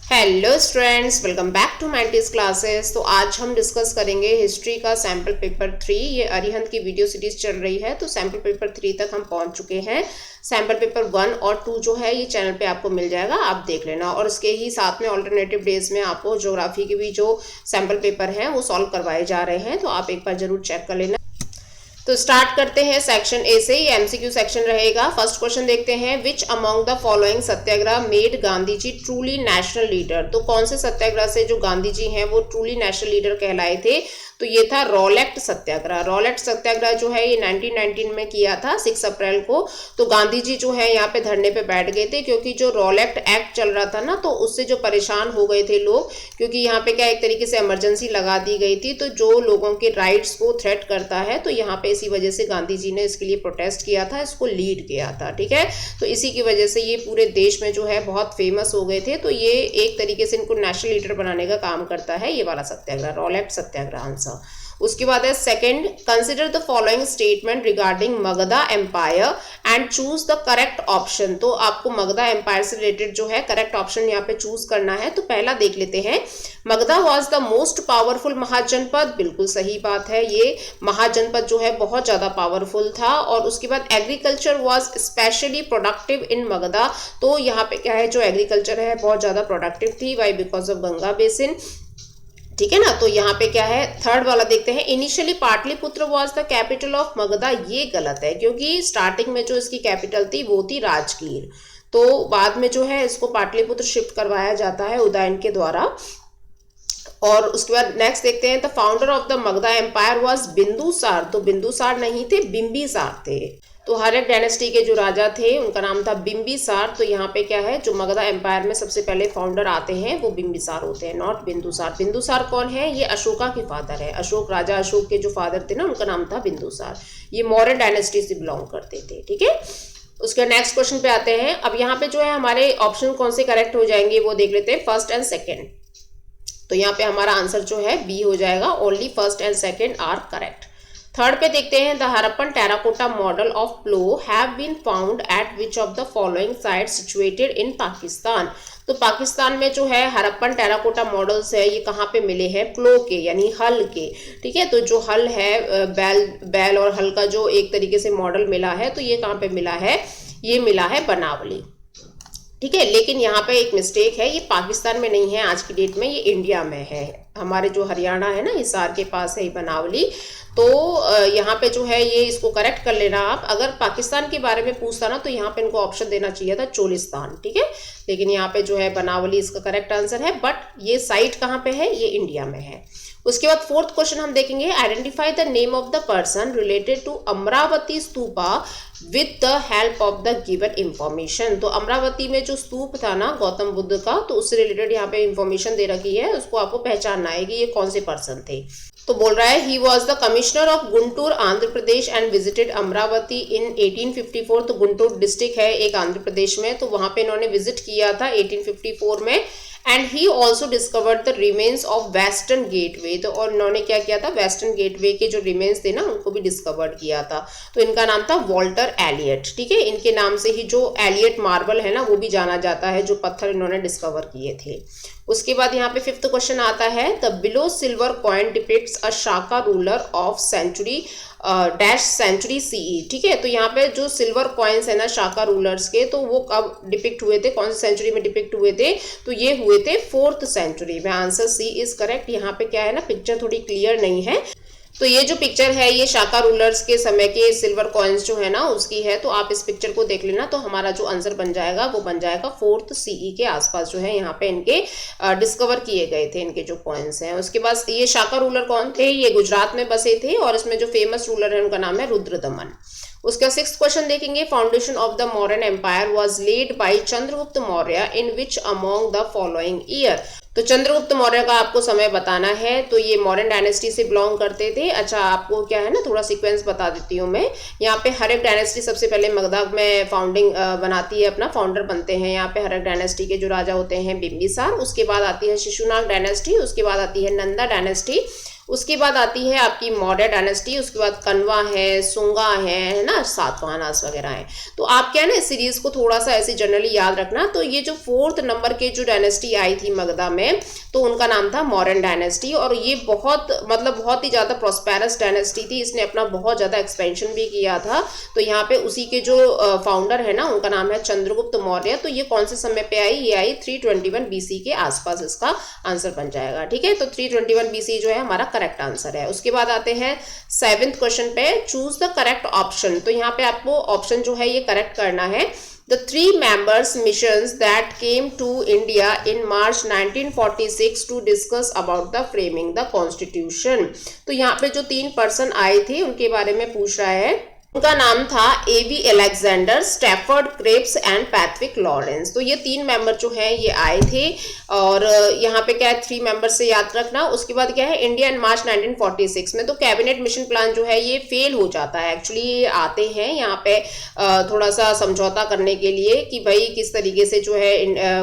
Hello students, welcome back to मैंटीज classes. तो आज हम डिस्कस करेंगे हिस्ट्री का सैम्पल पेपर 3। ये अरिहंत की वीडियो सीरीज चल रही है, तो सैम्पल पेपर 3 तक हम पहुंच चुके हैं। सैम्पल पेपर 1 और 2 जो है ये चैनल पे आपको मिल जाएगा, आप देख लेना। और इसके ही साथ में ऑल्टरनेटिव डेज में आपको ज्योग्राफी के भी जो सैम्पल पेपर हैं वो सॉल्व करवाए जा रहे हैं, तो आप एक बार जरूर चेक कर लेना। तो स्टार्ट करते हैं सेक्शन ए से। ये एमसीक्यू सेक्शन रहेगा। फर्स्ट क्वेश्चन देखते हैं, विच अमॉन्ग द फॉलोइंग सत्याग्रह made Gandhi ji truly national leader. तो कौन से सत्याग्रह से जो गांधी जी हैं वो ट्रूली नेशनल लीडर कहलाए थे? तो ये था रॉलेट सत्याग्रह। रॉलेट सत्याग्रह जो है ये 1919 में किया था 6 अप्रैल को। तो गांधी जी जो है यहाँ पे धरने पे बैठ गए थे, क्योंकि जो रॉलेट एक्ट चल रहा था ना, तो उससे जो परेशान हो गए थे लोग, क्योंकि यहाँ पे क्या एक तरीके से इमरजेंसी लगा दी गई थी, तो जो लोगों के राइट्स को थ्रेट करता है, तो यहाँ पे इसी वजह से गांधी जी ने इसके लिए प्रोटेस्ट किया था, इसको लीड किया था। ठीक है, तो इसी की वजह से ये पूरे देश में जो है बहुत फेमस हो गए थे। तो ये एक तरीके से इनको नेशनल लीडर बनाने का काम करता है ये वाला सत्याग्रह, रॉलेट सत्याग्रह आंसर। उसके बाद है second, consider the following statement regarding Magadha empire and choose the correct option. तो आपको मगधा एम्पायर से रिलेटेड जो है करेक्ट ऑप्शन यहाँ पे चूज करना है। तो पहला देख लेते हैं, Magadha was the most powerful mahajanapada. बिल्कुल सही बात है, ये महाजनपद जो है बहुत ज्यादा पावरफुल था। और उसके बाद agriculture was specially productive in Magadha. तो यहाँ पे क्या है, जो एग्रीकल्चर है बहुत ज्यादा प्रोडक्टिव थी, why because of Ganga basin. ठीक है ना। तो यहाँ पे क्या है, थर्ड वाला देखते हैं, initially Pataliputra was the capital of Magadha. ये गलत है, क्योंकि स्टार्टिंग में जो इसकी कैपिटल थी वो थी राजगीर। तो बाद में जो है इसको पाटलिपुत्र शिफ्ट करवाया जाता है उदयन के द्वारा। और उसके बाद नेक्स्ट देखते हैं, the founder of the Magadha empire was Bindusara. तो बिंदुसार नहीं थे, बिंबिसार थे। तो हर्यक डायनेस्टी के जो राजा थे उनका नाम था बिंबिसार। तो यहाँ पे क्या है, जो मगधा एम्पायर में सबसे पहले फाउंडर आते हैं वो बिंबिसार होते हैं, नॉट बिंदुसार। बिंदुसार कौन है? ये अशोका के फादर है। अशोक, राजा अशोक के जो फादर थे ना, उनका नाम था बिंदुसार। ये मौर्य डायनेस्टी से बिलोंग करते थे। ठीक है, उसके नेक्स्ट क्वेश्चन पे आते हैं। अब यहाँ पे जो है हमारे ऑप्शन कौन से करेक्ट हो जाएंगे वो देख लेते हैं, फर्स्ट एंड सेकेंड। तो यहाँ पे हमारा आंसर जो है बी हो जाएगा, only first and second are correct. Third पे देखते हैं, the Harappan terracotta model of plough have been found at which of the following site situated in Pakistan. तो पाकिस्तान में जो है हरप्पन टेराकोटा मॉडल्स है, ये कहाँ पे मिले हैं? प्लो के, यानी हल के। ठीक है, तो जो हल है, बैल और हल का जो एक तरीके से मॉडल मिला है, तो ये कहाँ पे मिला है? ये मिला है बनावली। ठीक है, लेकिन यहाँ पे एक मिस्टेक है, ये पाकिस्तान में नहीं है आज की डेट में, ये इंडिया में है। हमारे जो हरियाणा है ना, हिसार के पास है ये बनावली। तो यहाँ पे जो है ये इसको करेक्ट कर लेना आप। अगर पाकिस्तान के बारे में पूछता ना, तो यहाँ पे इनको ऑप्शन देना चाहिए था चोलिस्तान। ठीक है, लेकिन यहाँ पे जो है बनावली इसका करेक्ट आंसर है, बट ये साइट कहाँ पे है? ये इंडिया में है। उसके बाद फोर्थ क्वेश्चन हम देखेंगे, identify the name of the person related to Amaravati stupa with the help of the given information. तो अमरावती में जो स्तूप था ना गौतम बुद्ध का, तो उससे रिलेटेड यहाँ पे इंफॉर्मेशन दे रखी है, उसको आपको पहचानना है कि ये कौन से पर्सन थे। तो बोल रहा है, he was the commissioner of Guntur Andhra Pradesh and visited Amaravati in 1854। तो गुंटूर डिस्ट्रिक्ट है एक आंध्र प्रदेश में, तो वहां पे इन्होंने विजिट किया था 1854 में। And he also discovered the remains of western gateway. तो और इन्होंने क्या किया था? वेस्टर्न गेटवे के जो रिमेन्स थे ना, उनको भी डिस्कवर्ड किया था। तो इनका नाम था वॉल्टर एलियट। ठीक है, इनके नाम से ही जो एलियट मार्बल है ना, वो भी जाना जाता है, जो पत्थर इन्होंने डिस्कवर किए थे। उसके बाद यहाँ पे फिफ्थ क्वेश्चन आता है, the below silver coin depicts a Shaka ruler of century dash century CE. ठीक है, तो यहाँ पे जो सिल्वर कॉइन्स है ना शाका रूलर्स के, तो वो कब डिपिक्ट हुए थे, कौन सी सेंचुरी में डिपिक्ट हुए थे? तो ये हुए थे 4th सेंचुरी में। Answer C is correct. यहाँ पे क्या है ना, पिक्चर थोड़ी क्लियर नहीं है। तो ये जो पिक्चर है ये शाका रूलर्स के समय के सिल्वर कॉइन्स जो है ना उसकी है। तो आप इस पिक्चर को देख लेना, तो हमारा जो आंसर बन जाएगा वो बन जाएगा 4th CE के आसपास जो है यहाँ पे इनके डिस्कवर किए गए थे, इनके जो कॉइन्स हैं। उसके बाद ये शाका रूलर कौन थे? ये गुजरात में बसे थे, और इसमें जो फेमस रूलर है उनका नाम है रुद्रदमन। उसका 6th क्वेश्चन देखेंगे, foundation of the Mauryan empire was laid by Chandragupta Maurya in which among the following year. तो चंद्रगुप्त मौर्य का आपको समय बताना है। तो ये मौर्यन डायनेस्टी से बिलोंग करते थे। अच्छा, आपको क्या है ना, थोड़ा सीक्वेंस बता देती हूँ मैं। यहाँ पे हर्यक डायनेस्टी सबसे पहले मगध में फाउंडिंग बनाती है, अपना फाउंडर बनते हैं। यहाँ पे हर्यक डायनेस्टी के जो राजा होते हैं बिंबिसार, उसके बाद आती है शिशुनाग डायनेस्टी, उसके बाद आती है नंदा डायनेस्टी, उसके बाद आती है आपकी मौर्य डायनेस्टी, उसके बाद कन्वा है, सुंगा है ना, सातवाहनास वगैरह है। तो आप क्या है ना, इस सीरीज को थोड़ा सा ऐसे जनरली याद रखना। तो ये जो 4th नंबर के जो डायनेस्टी आई थी मगधा में, तो उनका नाम था मौर्यन डायनेस्टी। और ये बहुत ही ज़्यादा प्रॉस्पेरस डायनेस्टी थी। इसने अपना बहुत ज़्यादा एक्सपेंशन भी किया था। तो यहाँ पे उसी के जो फाउंडर है ना, उनका नाम है चंद्रगुप्त मौर्य। तो ये कौन से समय पे आई? ये आई 321 BC के आसपास, इसका आंसर बन जाएगा। ठीक है, तो 321 BC जो है हमारा करेक्ट आंसर है। उसके बाद आते हैं 7th क्वेश्चन पे, चूज द करेक्ट ऑप्शन। तो यहाँ पे आपको ऑप्शन जो है ये करेक्ट करना है। The 3 members missions that came to India in March 1946 to discuss about the framing the constitution। तो यहाँ पे जो 3 पर्सन आए थे उनके बारे में पूछ रहा है। उनका नाम था A.B. Alexander, Stafford Cripps and Patrick Lawrence. तो ये 3 मेंबर जो हैं ये आए थे। और यहाँ पे क्या है, 3 मेंबर से याद रखना। उसके बाद क्या है, इंडिया इन मार्च 1946 में तो कैबिनेट मिशन प्लान जो है ये फेल हो जाता है। एक्चुअली ये आते हैं यहाँ पे थोड़ा सा समझौता करने के लिए कि भाई किस तरीके से जो है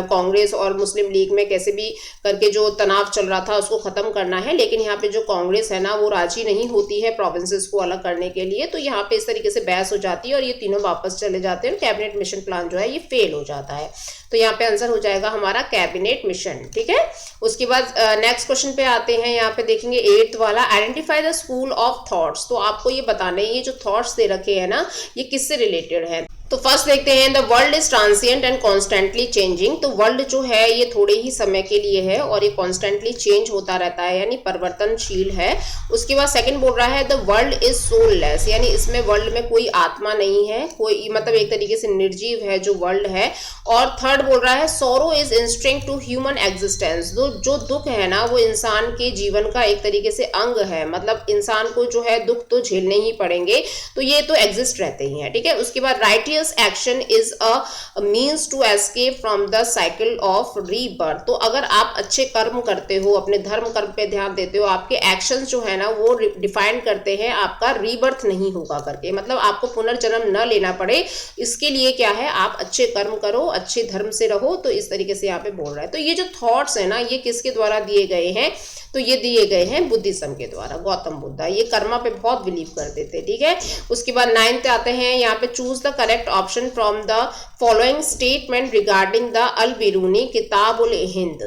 कांग्रेस और मुस्लिम लीग में कैसे भी करके जो तनाव चल रहा था उसको खत्म करना है। लेकिन यहाँ पे जो कांग्रेस है ना, वो राजी नहीं होती है प्रोविंसेस को अलग करने के लिए। तो यहाँ पे इस तरीके से बहस हो जाती है और ये तीनों वापस चले जाते हैं। कैबिनेट मिशन प्लान जो है ये फेल हो जाता है। तो यहाँ पे आंसर हो जाएगा हमारा कैबिनेट मिशन। ठीक है, उसके बाद नेक्स्ट क्वेश्चन पे आते हैं। यहाँ पे देखेंगे 8th वाला, identify the school of thoughts. तो आपको ये बताना है ये जो थॉट्स दे रखे हैं ना, ये किससे रिलेटेड है। तो फर्स्ट देखते हैं, the world is transient and constantly changing. तो वर्ल्ड जो है ये थोड़े ही समय के लिए है और ये कॉन्स्टेंटली चेंज होता रहता है, यानी परिवर्तनशील है। उसके बाद सेकंड बोल रहा है द वर्ल्ड इज सोललेस, यानी इसमें वर्ल्ड में कोई आत्मा नहीं है, कोई मतलब एक तरीके से निर्जीव है जो वर्ल्ड है। और थर्ड बोल रहा है sorrow is instinct to human existence. जो दुख है ना वो इंसान के जीवन का एक तरीके से अंग है, मतलब इंसान को जो है दुख तो झेलने ही पड़ेंगे, तो ये तो एग्जिस्ट रहते ही हैं। ठीक है, उसके बाद righteous action is a means to escape from the cycle of rebirth. तो अगर आप अच्छे कर्म करते हो, अपने धर्म कर्म पे ध्यान देते हो, आपके एक्शंस जो है ना वो डिफाइन करते हैं आपका रीबर्थ नहीं होगा करके, मतलब आपको पुनर्जन्म न लेना पड़े। इसके लिए क्या है, आप अच्छे कर्म करो, अच्छे धर्म से रहो। तो इस तरीके से यहाँ पे बोल रहा है। तो ये जो थॉट्स है ना ये किसके द्वारा दिए गए हैं, तो ये दिए गए हैं बुद्धिज्म के द्वारा। गौतम बुद्धा ये कर्मा पे बहुत बिलीव करते थे। ठीक है, उसके बाद 9th आते हैं। यहाँ पे choose the correct option from the following statement regarding the Al Biruni Kitabul Hind.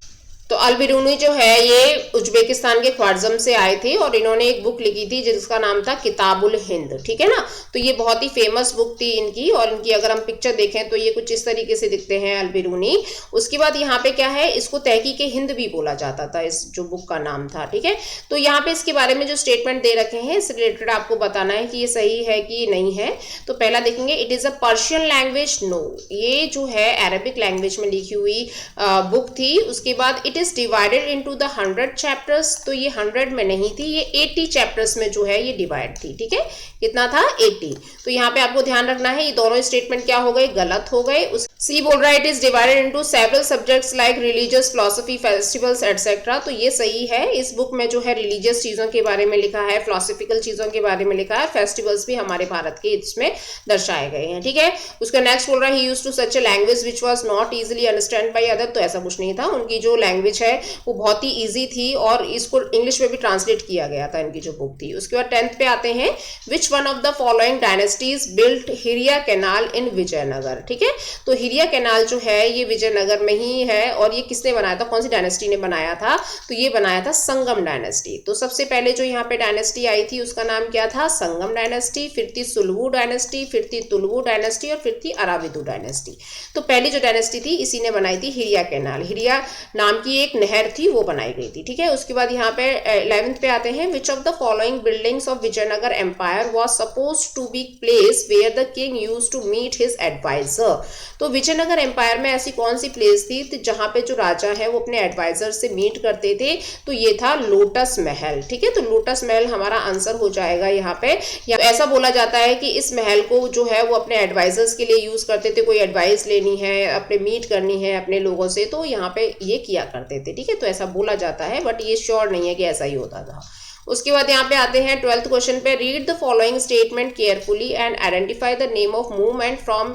तो अल बिरूनी जो है ये उज्बेकिस्तान के ख्वारिज़म से आए थे और इन्होंने एक बुक लिखी थी जिसका नाम था किताबुल हिंद। ठीक है ना, तो ये बहुत ही फेमस बुक थी इनकी। और इनकी अगर हम पिक्चर देखें तो ये कुछ इस तरीके से दिखते हैं अल बिरूनी। उसके बाद यहाँ पे क्या है, इसको तहकीक हिंद भी बोला जाता था, इस जो बुक का नाम था। ठीक है, तो यहाँ पे इसके बारे में जो स्टेटमेंट दे रखे हैं इससे रिलेटेड आपको बताना है कि ये सही है कि नहीं है। तो पहला देखेंगे, it is a Persian language. No, ये जो है अरेबिक लैंग्वेज में लिखी हुई बुक थी। उसके बाद it is divided into the 100 chapters. तो ये 100 में नहीं थी, ये 80 चैप्टर्स में जो है ये डिवाइड थी। ठीक है, कितना था, 80। तो यहाँ पे आपको ध्यान रखना है ये दोनों स्टेटमेंट क्या हो गए, गलत हो गए। सी बोल रहा है it is divided into several subjects like religious, philosophy, festivals etcetera. तो ये सही है। इस बुक में जो है रिलीजियस चीजों के बारे में लिखा है, फिलोसफिकल चीजों के बारे में लिखा है, फेस्टिवल्स भी हमारे भारत के इसमें दर्शाए गए हैं। ठीक है, उसका नेक्स्ट बोल रहा है he used to such a language which was not easily understand by other. तो ऐसा कुछ नहीं था, उनकी जो लैंग्वेज है वो बहुत ही ईजी थी और इसको इंग्लिश में भी ट्रांसलेट किया गया था, इनकी जो बुक थी। उसके बाद 10th पे आते हैं, which one of the following dynasties built Hiriya canal in Vijayanagar. ठीक है, तो हिरिया कैनाल जो है ये विजयनगर में ही है और ये किसने बनाया था, कौन सी डायनेस्टी ने बनाया था, तो ये बनाया था संगम डायनेस्टी। तो सबसे पहले जो यहाँ पे डायनेस्टी आई थी उसका नाम क्या था, संगम डायनेस्टी, फिर थी सुलवू डायनेस्टी, फिर थी तुलवू डायनेस्टी और फिर थी अराविदु डायनेस्टी। तो पहली जो डायनेस्टी थी इसी ने बनाई थी हिरिया कैनाल। हिरिया नाम की एक नहर थी वो बनाई गई थी। ठीक है, उसके बाद यहाँ पे 11th पे आते हैं, which of the following buildings of Vijayanagar empire was supposed to be place where the king used to meet his adviser. तो विजयनगर एम्पायर में ऐसी कौन सी प्लेस थी जहां पे जो राजा है वो अपने एडवाइजर से मीट करते थे, तो ये था लोटस महल। ठीक है, तो लोटस महल हमारा आंसर हो जाएगा यहाँ पे। या ऐसा बोला जाता है कि इस महल को जो है वो अपने एडवाइजर्स के लिए यूज करते थे, कोई एडवाइस लेनी है, अपने मीट करनी है अपने लोगों से, तो यहाँ पे ये किया करते करते थे, ठीक है, तो ऐसा बोला जाता है, बट ये श्योर नहीं है कि ऐसा ही होता था। उसके बाद यहाँ पे आते हैं 12th क्वेश्चन पे, read the following statement carefully and identify the name of movement from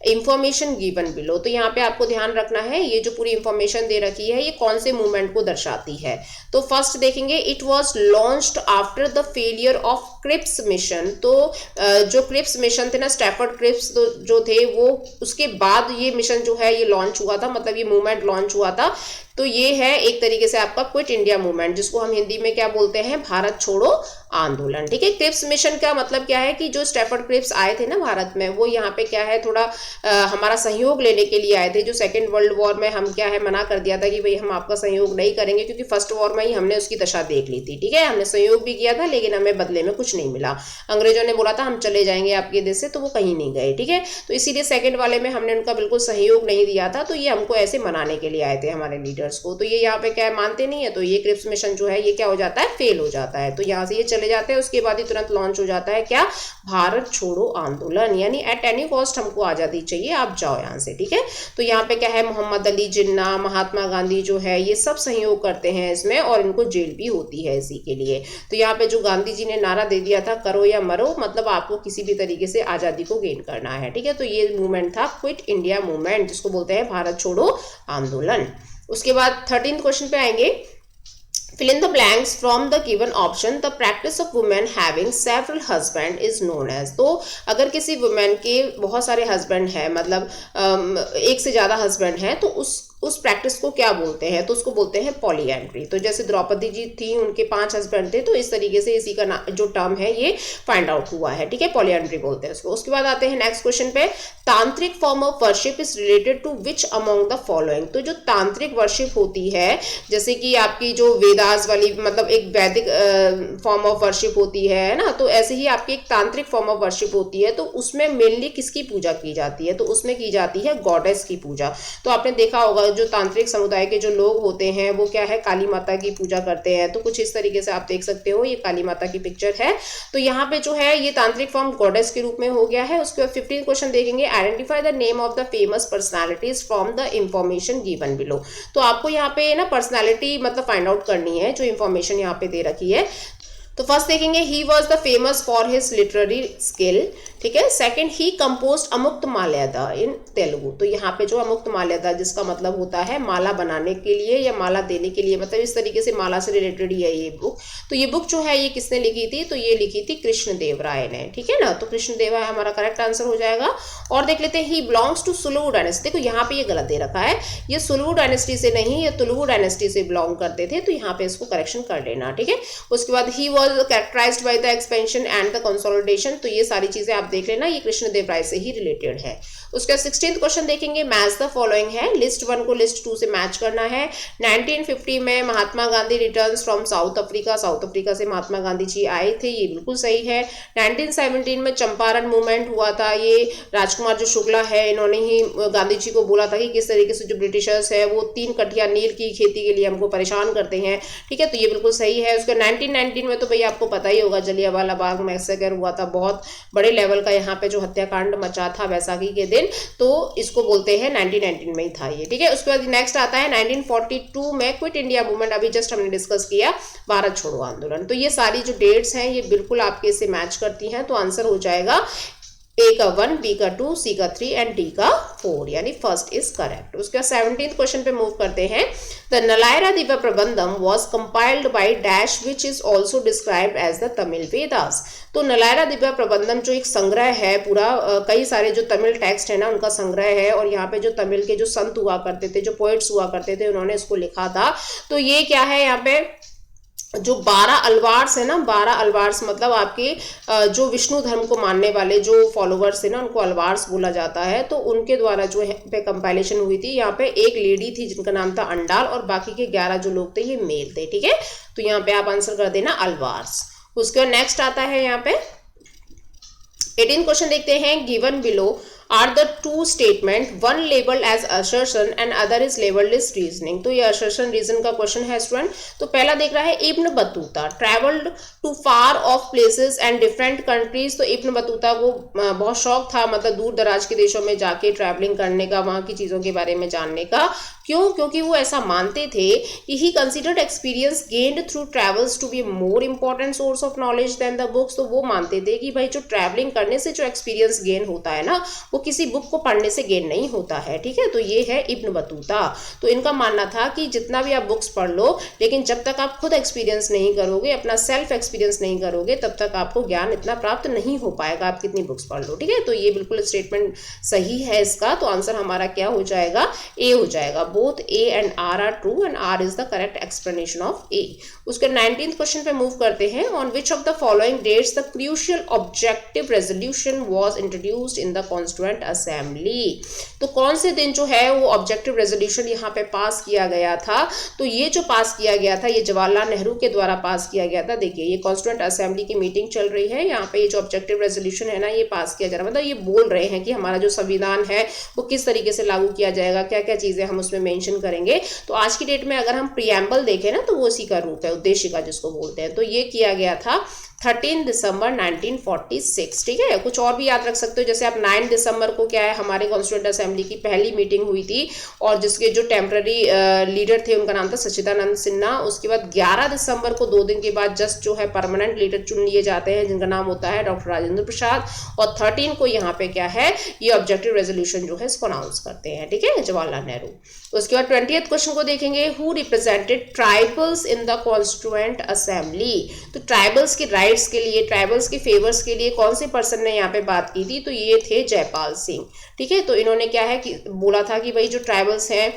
information given below. तो यहाँ पे आपको ध्यान रखना है, ये जो पूरी इंफॉर्मेशन दे रखी है ये कौन से मूवमेंट को दर्शाती है। तो फर्स्ट देखेंगे, it was launched after the failure of Cripps mission. तो जो क्रिप्स मिशन थे ना, स्टैफर्ड क्रिप्स जो थे, वो उसके बाद ये मिशन जो है ये लॉन्च हुआ था, मतलब ये मूवमेंट लॉन्च हुआ था। तो ये है एक तरीके से आपका क्विट इंडिया मूवमेंट, जिसको हम हिंदी में क्या बोलते हैं, भारत छोड़ो आंदोलन, ठीक है। क्रिप्स मिशन का मतलब क्या है कि जो स्टैफर्ड क्रिप्स आए थे ना भारत में, वो यहाँ पे क्या है, थोड़ा हमारा सहयोग लेने के लिए आए थे। जो सेकेंड वर्ल्ड वॉर में हम क्या है मना कर दिया था कि भाई हम आपका सहयोग नहीं करेंगे, क्योंकि फर्स्ट वॉर में ही हमने उसकी दशा देख ली थी, ठीक है, हमने सहयोग भी किया था लेकिन हमें बदले में कुछ नहीं मिला। अंग्रेजों ने बोला था हम चले जाएंगे आपके देश से, तो वो कहीं नहीं गए, ठीक है। तो इसीलिए सेकेंड वाले में हमने उनका बिल्कुल सहयोग नहीं दिया था, तो ये हमको ऐसे मनाने के लिए आए थे हमारे लीडर्स को। तो ये यहाँ पे क्या है, मानते नहीं है, तो ये क्रिप्स मिशन जो है ये क्या हो जाता है, फेल हो जाता है। तो यहाँ से ये चले जाते हैं, उसके बाद ही तुरंत लॉन्च हो जाता है क्या, भारत छोड़ो आंदोलन, यानी एट एनी कॉस्ट हमको आजादी चाहिए, आप जाओ यहाँ से, ठीक है। तो यहाँ पे क्या है, मोहम्मद अली जिन्ना, महात्मा गांधी जो है ये सब सहयोग करते हैं इसमें, और इनको जेल भी होती है इसी के लिए। तो यहाँ पे जो गांधी जी ने नारा दे दिया था, करो या मरो, मतलब आपको किसी भी तरीके से आजादी को गेन करना है, ठीक है। तो ये मूवमेंट था क्विट इंडिया मूवमेंट, जिसको बोलते हैं भारत छोड़ो आंदोलन। उसके बाद 13th क्वेश्चन पे आएंगे, fill in the blanks from the given option, the practice of women having several husband is known as। तो अगर किसी वुमेन के बहुत सारे हस्बैंड हैं, मतलब एक से ज़्यादा हस्बैंड हैं, तो उस प्रैक्टिस को क्या बोलते हैं, तो उसको बोलते हैं पॉलीएंड्री। तो जैसे द्रौपदी जी थी, उनके 5 हस्बैंड थे, तो इस तरीके से इसी का जो टर्म है ये फाइंड आउट हुआ है, ठीक है, पॉलीएंड्री बोलते हैं उसको। उसके बाद आते हैं नेक्स्ट क्वेश्चन पे, tantric form of worship is related to which among the following. तो जो तांत्रिक वर्शिप होती है, जैसे कि आपकी जो वेदास वाली, मतलब एक वैदिक फॉर्म ऑफ वर्शिप होती है ना, तो ऐसे ही आपकी एक तांत्रिक फॉर्म ऑफ वर्शिप होती है। तो उसमें मेनली किसकी पूजा की जाती है, तो उसमें की जाती है गॉडेस की पूजा। तो आपने देखा होगा जो तांत्रिक समुदाय के जो लोग होते हैं वो क्या है, काली माता की पूजा करते हैं। तो कुछ इस तरीके से आप देख सकते हो, ये काली माता की पिक्चर है। तो यहाँ पे जो है ये तांत्रिक फॉर्म गॉडेस के रूप में हो गया है। उसके बाद 15 क्वेश्चन देखेंगे, identify the name of the famous personalities from the information given below. तो आपको यहाँ पे ना पर्सनालिटी मतलब फाइंड आउट करनी है, जो इंफॉर्मेशन यहाँ पे दे रखी है। तो फर्स्ट देखेंगे, ही was the famous for his literary skill, ठीक है। सेकंड, ही कंपोज्ड अमुक्त माल्यादा इन तेलुगु। तो यहाँ पे जो अमुक्त माल्यादा, जिसका मतलब होता है माला बनाने के लिए या माला देने के लिए, मतलब इस तरीके से माला से रिलेटेड ही है ये बुक। तो ये बुक जो है ये किसने लिखी थी, तो ये लिखी थी कृष्णदेव राय ने, ठीक है ना। तो कृष्णदेव राय हमारा करेक्ट आंसर हो जाएगा। और देख लेते हैं, ही बिलोंग्स टू सुलुवु डायनेस्टी। देखो यहाँ पे ये गलत दे रखा है, ये सुलुवु डायनेस्टी से नहीं, ये तुलुवु डायनेस्टी से बिलोंग करते थे, तो यहाँ पे इसको करेक्शन कर लेना, ठीक है। उसके बाद he was characterised by the expansion and the consolidation. तो ये सारी चीजें आप देख लेना, ये कृष्णदेव राय से ही रिलेटेड है। उसका 16th क्वेश्चन देखेंगे, मैच द फॉलोइंग है, लिस्ट 1 को लिस्ट 2 से मैच करना है। 1950 में Mahatma Gandhi returns from South Africa, South Africa से महात्मा गांधी जी आए थे, ये बिल्कुल सही है। 1917 में चंपारण मूवमेंट हुआ था, ये राजकुमार जो शुक्ला है इन्होंने ही गांधी जी को बोला था कि किस तरीके से जो ब्रिटिशर्स है वो 3 कठिया नील की खेती के लिए हमको परेशान करते हैं, ठीक है, तो ये बिल्कुल सही है। उसका 1919 में तो भैया आपको पता ही होगा, जलियांवाला बाग मैसेकर हुआ था, बहुत बड़े लेवल का यहाँ पे जो हत्याकांड मचा था वैसाखी के दिन, तो इसको बोलते हैं 1919 में ही था ये, ठीक है। उसके बाद नेक्स्ट आता है 1942 में क्विट इंडिया मूवमेंट, अभी जस्ट हमने डिस्कस किया, भारत छोड़ो आंदोलन। तो ये सारी जो डेट्स हैं ये बिल्कुल आपके इससे मैच करती हैं, तो आंसर हो जाएगा ए का 1, बी का 2, सी का 3 एंड डी का 4, यानी फर्स्ट इज करेक्ट। उसके बाद 17th क्वेश्चन पे मूव करते हैं। The Nalayira Divya Prabandham was compiled by dash which is also described as the Tamil Vedas. तो नलायरा दिव्य प्रबंधम जो एक संग्रह है पूरा, कई सारे जो तमिल टेक्स्ट है ना उनका संग्रह है, और यहाँ पे जो तमिल के जो संत हुआ करते थे, जो पोएट्स हुआ करते थे, उन्होंने इसको लिखा था। तो ये क्या है, यहाँ पे जो 12 अलवार्स है ना, 12 अलवार्स मतलब आपके जो विष्णु धर्म को मानने वाले जो फॉलोवर्स है ना उनको अलवार्स बोला जाता है। तो उनके द्वारा जो है पे कंपाइलेशन हुई थी। यहाँ पे एक लेडी थी जिनका नाम था अंडाल, और बाकी के 11 जो लोग थे ये मेल थे, ठीक है। तो यहाँ पे आप आंसर कर देना अलवार्स। उसके बाद नेक्स्ट आता है यहाँ पे 18 क्वेश्चन देखते हैं, given below are the two statement, one labeled as assertion and other is labeled as reasoning। तो ये assertion reason का क्वेश्चन है स्टूडेंट। तो पहला देख रहा है, Ibn Battuta travelled to far off places and different countries. तो इब्न बतूता को बहुत शौक था, मतलब दूर दराज के देशों में जाके ट्रैवलिंग करने का, वहाँ की चीज़ों के बारे में जानने का। क्यों? क्योंकि वो ऐसा मानते थे कि he considered experience gained through travels to be more important source of knowledge than the books. तो वो मानते थे कि भाई जो ट्रैवलिंग करने से जो एक्सपीरियंस गेन होता है ना, वो किसी बुक को पढ़ने से गेन नहीं होता है। ठीक है, तो ये है इब्न बतूता। तो इनका मानना था कि जितना भी आप बुक्स पढ़ लो, लेकिन जब तक आप खुद एक्सपीरियंस नहीं करोगे, अपना सेल्फ एक्सपीरियंस नहीं करोगे, तब तक आपको ज्ञान इतना प्राप्त नहीं हो पाएगा, आप कितनी बुक्स पढ़ लो। ठीक है, तो ये बिल्कुल स्टेटमेंट सही है इसका। तो आंसर हमारा क्या हो जाएगा? ए हो जाएगा। Both A and R true and R is the correct explanation of A. उसके 19th क्वेश्चन पे मूव करते हैं। On which of the following dates the crucial objective resolution was introduced in the constituent assembly. तो कौन से दिन जो है वो ऑब्जेक्टिव रेजोल्यूशन यहाँ पे पास किया गया था? तो ये जो पास किया गया था, ये जवाहरलाल नेहरू के द्वारा पास किया गया था। देखिए, ये कॉन्स्टिट्यूएंट असेंबली की मीटिंग चल रही है, यहाँ पे ये जो ऑब्जेक्टिव रेजोल्यूशन है ना, ये पास किया जा रहा है। मतलब ये बोल रहे हैं कि हमारा जो संविधान है वो किस तरीके से लागू किया जाएगा, क्या क्या चीजें हम उसमें मेंशन करेंगे। तो आज की डेट में अगर हम प्रियम्बल देखें ना, तो वो इसी का रूप है, उद्देशिका जिसको बोलते हैं। तो ये किया गया था 13 दिसंबर 1946। ठीक है, कुछ और भी याद रख सकते हो, जैसे आप 9 दिसंबर को क्या है, हमारे कॉन्स्टिट्यूएंट असेंबली की पहली मीटिंग हुई थी और जिसके जो टेम्पररी लीडर थे उनका नाम था सच्चिदानंद सिन्हा। उसके बाद 11 दिसंबर को 2 दिन के बाद जस्ट जो है परमानेंट लीडर चुन लिए जाते हैं, जिनका नाम होता है डॉक्टर राजेंद्र प्रसाद। और 13 को यहाँ पे क्या है, ये ऑब्जेक्टिव रेजोल्यूशन जो है इसको अनाउंस करते हैं। ठीक है, जवाहरलाल नेहरू। उसके बाद 20th क्वेश्चन को देखेंगे। Who represented tribals in the constituent assembly. तो ट्राइबल्स के राइट्स के लिए, ट्राइबल्स के फेवर्स के लिए कौन से पर्सन ने यहाँ पे बात की थी? तो ये थे जयपाल सिंह। ठीक है, तो इन्होंने क्या है कि बोला था कि भाई जो ट्राइबल्स हैं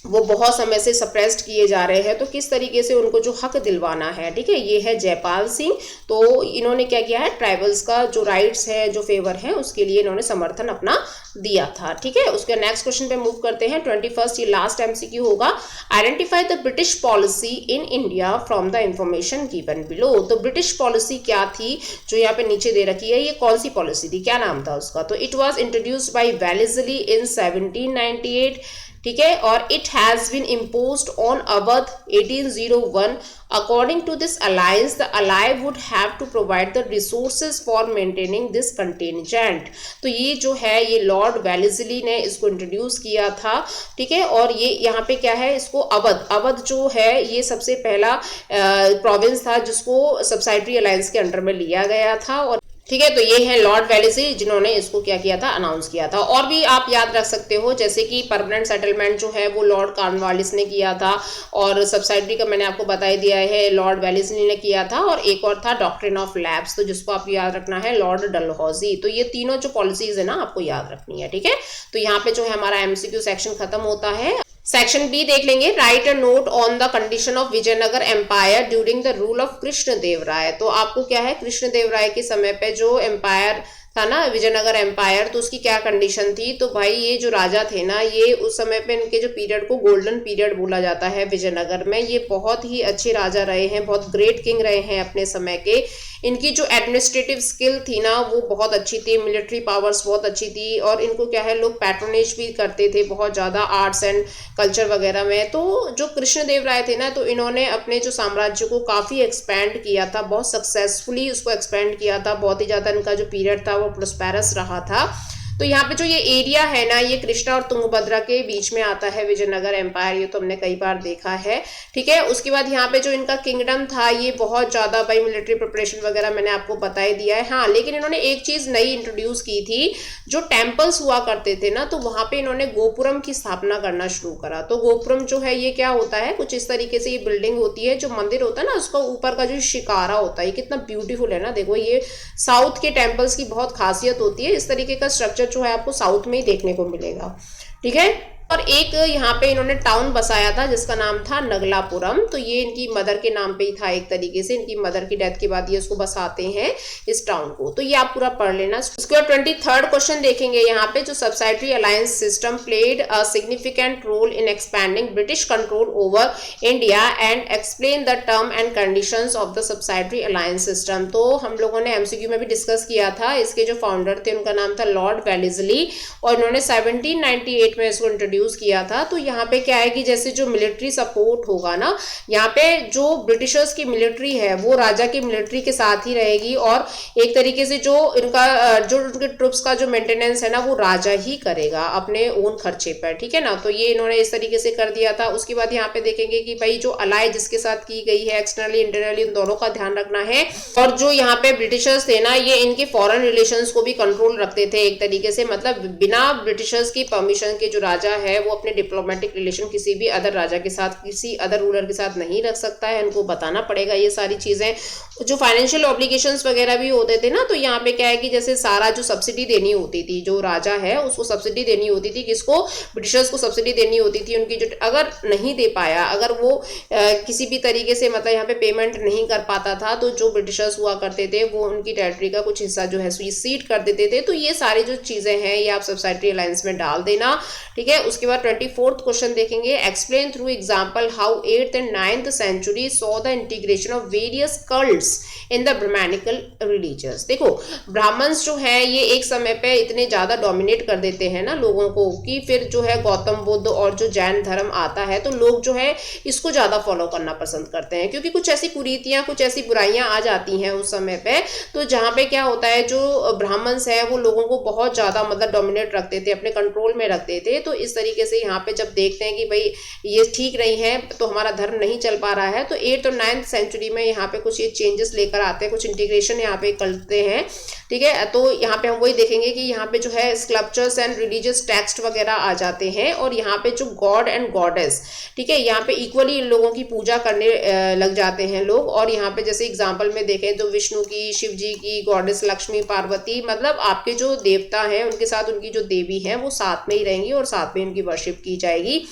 वो बहुत समय से सप्रेस्ड किए जा रहे हैं, तो किस तरीके से उनको जो हक दिलवाना है। ठीक है, ये है जयपाल सिंह। तो इन्होंने क्या किया है, ट्राइबल्स का जो राइट्स है, जो फेवर है, उसके लिए इन्होंने समर्थन अपना दिया था। ठीक है, उसके नेक्स्ट क्वेश्चन पे मूव करते हैं। 21st, ये लास्ट एमसीक्यू होगा। Identify the British policy in India from the information given below. तो ब्रिटिश पॉलिसी क्या थी जो यहाँ पे नीचे दे रखी है, ये कौन सी पॉलिसी थी, क्या नाम था उसका? तो it was introduced by Wellesley in 1798। ठीक है, और it has been imposed on Awadh 1801। According to this alliance the ally would have to provide the resources for maintaining this contingent. तो ये जो है, ये लॉर्ड वेलेस्ली ने इसको इंट्रोड्यूस किया था। ठीक है, और ये यहाँ पे क्या है, इसको अवध जो है ये सबसे पहला प्रोविंस था जिसको सब्सिडरी अलायंस के अंडर में लिया गया था। और ठीक है, तो ये है लॉर्ड वेलेस्ली जिन्होंने इसको क्या किया था, अनाउंस किया था। और भी आप याद रख सकते हो, जैसे कि परमानेंट सेटलमेंट जो है वो लॉर्ड कॉर्नवालिस ने किया था, और सब्सिडरी का मैंने आपको बता ही दिया है, लॉर्ड वेलेस्ली ने किया था। और एक और था डॉक्ट्रिन ऑफ लैप्स, तो जिसको आपको याद रखना है, लॉर्ड डलहौजी। तो ये तीनों जो पॉलिसीज है ना, आपको याद रखनी है। ठीक है, तो यहाँ पे जो है हमारा एमसीक्यू सेक्शन खत्म होता है। सेक्शन बी देख लेंगे। Write a note on the condition of Vijayanagar empire during the rule of Krishnadeva Raya. तो आपको क्या है, कृष्णदेव राय के समय पे जो एम्पायर था ना, विजयनगर एम्पायर, तो उसकी क्या कंडीशन थी? तो भाई ये जो राजा थे ना, ये उस समय पे इनके जो पीरियड को गोल्डन पीरियड बोला जाता है विजयनगर में। ये बहुत ही अच्छे राजा रहे हैं, बहुत ग्रेट किंग रहे हैं अपने समय के। इनकी जो एडमिनिस्ट्रेटिव स्किल थी ना, वो बहुत अच्छी थी, मिलिट्री पावर्स बहुत अच्छी थी, और इनको क्या है, लोग पैट्रोनेज भी करते थे बहुत ज़्यादा आर्ट्स एंड कल्चर वगैरह में। तो जो कृष्णदेव राय थे ना, तो इन्होंने अपने जो साम्राज्य को काफ़ी एक्सपैंड किया था, बहुत सक्सेसफुली उसको एक्सपैंड किया था। बहुत ही ज़्यादा इनका जो पीरियड था वो प्रोस्पेरस रहा था। तो यहाँ पे जो ये एरिया है ना, ये कृष्णा और तुंगभद्रा के बीच में आता है विजयनगर एम्पायर। ये तो हमने कई बार देखा है। ठीक है, उसके बाद यहाँ पे जो इनका किंगडम था, ये बहुत ज़्यादा भाई मिलिट्री प्रिपरेशन वगैरह मैंने आपको बता ही दिया है। हाँ, लेकिन इन्होंने एक चीज़ नई इंट्रोड्यूस की थी, जो टेम्पल्स हुआ करते थे ना, तो वहाँ पे इन्होंने गोपुरम की स्थापना करना शुरू करा। तो गोपुरम जो है ये क्या होता है, कुछ इस तरीके से ये बिल्डिंग होती है, जो मंदिर होता है ना, उसका ऊपर का जो शिकारा होता है, ये कितना ब्यूटीफुल है ना। देखो, ये साउथ के टेम्पल्स की बहुत खासियत होती है। इस तरीके का स्ट्रक्चर जो है आपको साउथ में ही देखने को मिलेगा। ठीक है, और एक यहाँ पे इन्होंने टाउन बसाया था जिसका नाम था नगलापुरम। तो ये इनकी मदर के नाम पे ही था एक तरीके से। इनकी मदर की डेथ के बाद ये उसको बसाते हैं इस टाउन को। तो ये आप पूरा पढ़ लेना। उसके बाद 23rd क्वेश्चन देखेंगे यहाँ पे, जो subsidiary alliance system played a significant role in expanding British control over India and explain the term and conditions of the subsidiary alliance system. तो हम लोगों ने एमसीक्यू में भी डिस्कस किया था। इसके जो फाउंडर थे उनका नाम था लॉर्ड वेलेस्ली, और इन्होंने 1798 में इसको इंट्रोड्यूस इंट्रोड्यूस किया था। तो यहाँ पे क्या है कि जैसे जो मिलिट्री सपोर्ट होगा ना, यहाँ पे जो ब्रिटिशर्स की मिलिट्री है वो राजा की मिलिट्री के साथ ही रहेगी, और एक तरीके से जो इनका जो उनके ट्रुप्स का जो मेंटेनेंस है ना वो राजा ही करेगा अपने ओन खर्चे पर, ठीक है ना। तो ये इन्होंने इस तरीके से कर दिया था। उसके बाद यहाँ पे देखेंगे कि भाई जो अलाई जिसके साथ की गई है एक्सटर्नली इंटरनली उन दोनों का ध्यान रखना है, और जो यहाँ पे ब्रिटिशर्स थे ना ये इनके फॉरेन रिलेशंस को भी कंट्रोल रखते थे एक तरीके से, मतलब बिना ब्रिटिशर्स की परमिशन के जो राजा है वो अपने डिप्लोमेटिक रिलेशन किसी भी अदर राजा के साथ, किसी अदर रूलर के साथ नहीं रख सकता है, इनको बताना पड़ेगा ये सारी चीजें। जो फाइनेंशियल ऑब्लिगेशंस वगैरह भी होते थे ना, तो यहाँ पे क्या है कि जैसे सारा जो सब्सिडी देनी होती थी, जो राजा है उसको सब्सिडी देनी होती थी, किसको, ब्रिटिशर्स को सब्सिडी देनी होती थी उनकी, जो अगर नहीं दे पाया, अगर वो किसी भी तरीके से मतलब यहाँ पे पेमेंट नहीं कर पाता था, तो जो ब्रिटिशर्स हुआ करते थे वो उनकी टेरिटरी का कुछ हिस्सा जो है सीट कर देते थे। तो ये सारी जो चीजें हैं ये आप सब्सिडरी अलायंस में डाल देना, ठीक है। उसके बाद 24th क्वेश्चन देखेंगे, explain through example how 8th and 9th century saw the integration of various cults in the Brahmanical religious. देखो ब्राह्मण्स जो है ये एक समय पे इतने ज्यादा डोमिनेट कर देते हैं ना लोगों को, कि फिर जो है गौतम बुद्ध और जो जैन धर्म आता है तो लोग जो है इसको ज्यादा फॉलो करना पसंद करते हैं, क्योंकि कुछ ऐसी कुरीतियां, कुछ ऐसी बुराइयां आ जाती हैं उस समय पे। तो जहाँ पे क्या होता है, जो ब्राह्मण्स है वो लोगों को बहुत ज्यादा मतलब डोमिनेट रखते थे, अपने कंट्रोल में रखते थे। तो इस तरीके से यहाँ पे जब देखते हैं कि भाई ये ठीक नहीं है, तो हमारा धर्म नहीं चल पा रहा है, तो 8th और 9th सेंचुरी में यहाँ पे कुछ ये चेंजेस लेकर आते हैं, कुछ इंटीग्रेशन यहाँ पे करते हैं, ठीक है। तो यहाँ पे हम वही देखेंगे कि यहाँ पे जो है स्कल्पचर्स एंड रिलीजियस टेक्स्ट वगैरह आ जाते हैं, और यहाँ पे जो गॉड एंड गॉडेस, ठीक है, यहाँ पे इक्वली इन लोगों की पूजा करने लग जाते हैं लोग। और यहाँ पे जैसे एग्जाम्पल में देखें तो विष्णु की, शिव जी की, गॉडेस लक्ष्मी, पार्वती, मतलब आपके जो देवता हैं उनके साथ उनकी जो देवी हैं वो साथ में ही रहेंगी और साथ में उनकी वर्शिप की जाएगी,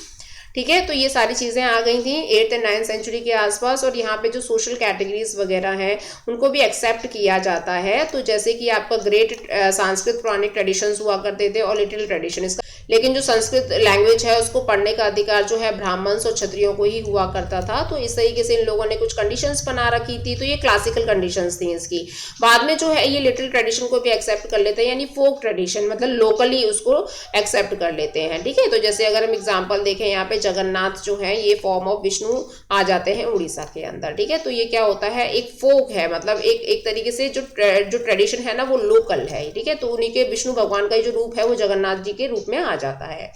ठीक है। तो ये सारी चीज़ें आ गई थी 8th and 9th सेंचुरी के आसपास। और यहाँ पे जो सोशल कैटेगरीज वगैरह हैं उनको भी एक्सेप्ट किया जाता है। तो जैसे कि आपका ग्रेट संस्कृत पुरानिक ट्रेडिशंस हुआ करते थे और लिटिल ट्रेडिशन इसका, लेकिन जो संस्कृत लैंग्वेज है उसको पढ़ने का अधिकार जो है ब्राह्मण्स और क्षत्रियों को ही हुआ करता था। तो इस तरीके से इन लोगों ने कुछ कंडीशंस बना रखी थी। तो ये क्लासिकल कंडीशंस थी इसकी। बाद में जो है ये लिटिल ट्रेडिशन को भी एक्सेप्ट कर लेते हैं, यानी फोक ट्रेडिशन, मतलब लोकली उसको एक्सेप्ट कर लेते हैं, ठीक है। तो जैसे अगर हम एग्जाम्पल देखें, यहाँ पे जगन्नाथ जो है ये फॉर्म ऑफ विष्णु आ जाते हैं उड़ीसा के अंदर, ठीक है। तो ये क्या होता है, एक फोक है, मतलब एक तरीके से जो ट्रेडिशन है ना वो लोकल है, ठीक है। तो उन्हीं के विष्णु भगवान का जो रूप है वो जगन्नाथ जी के रूप में आ जाता है।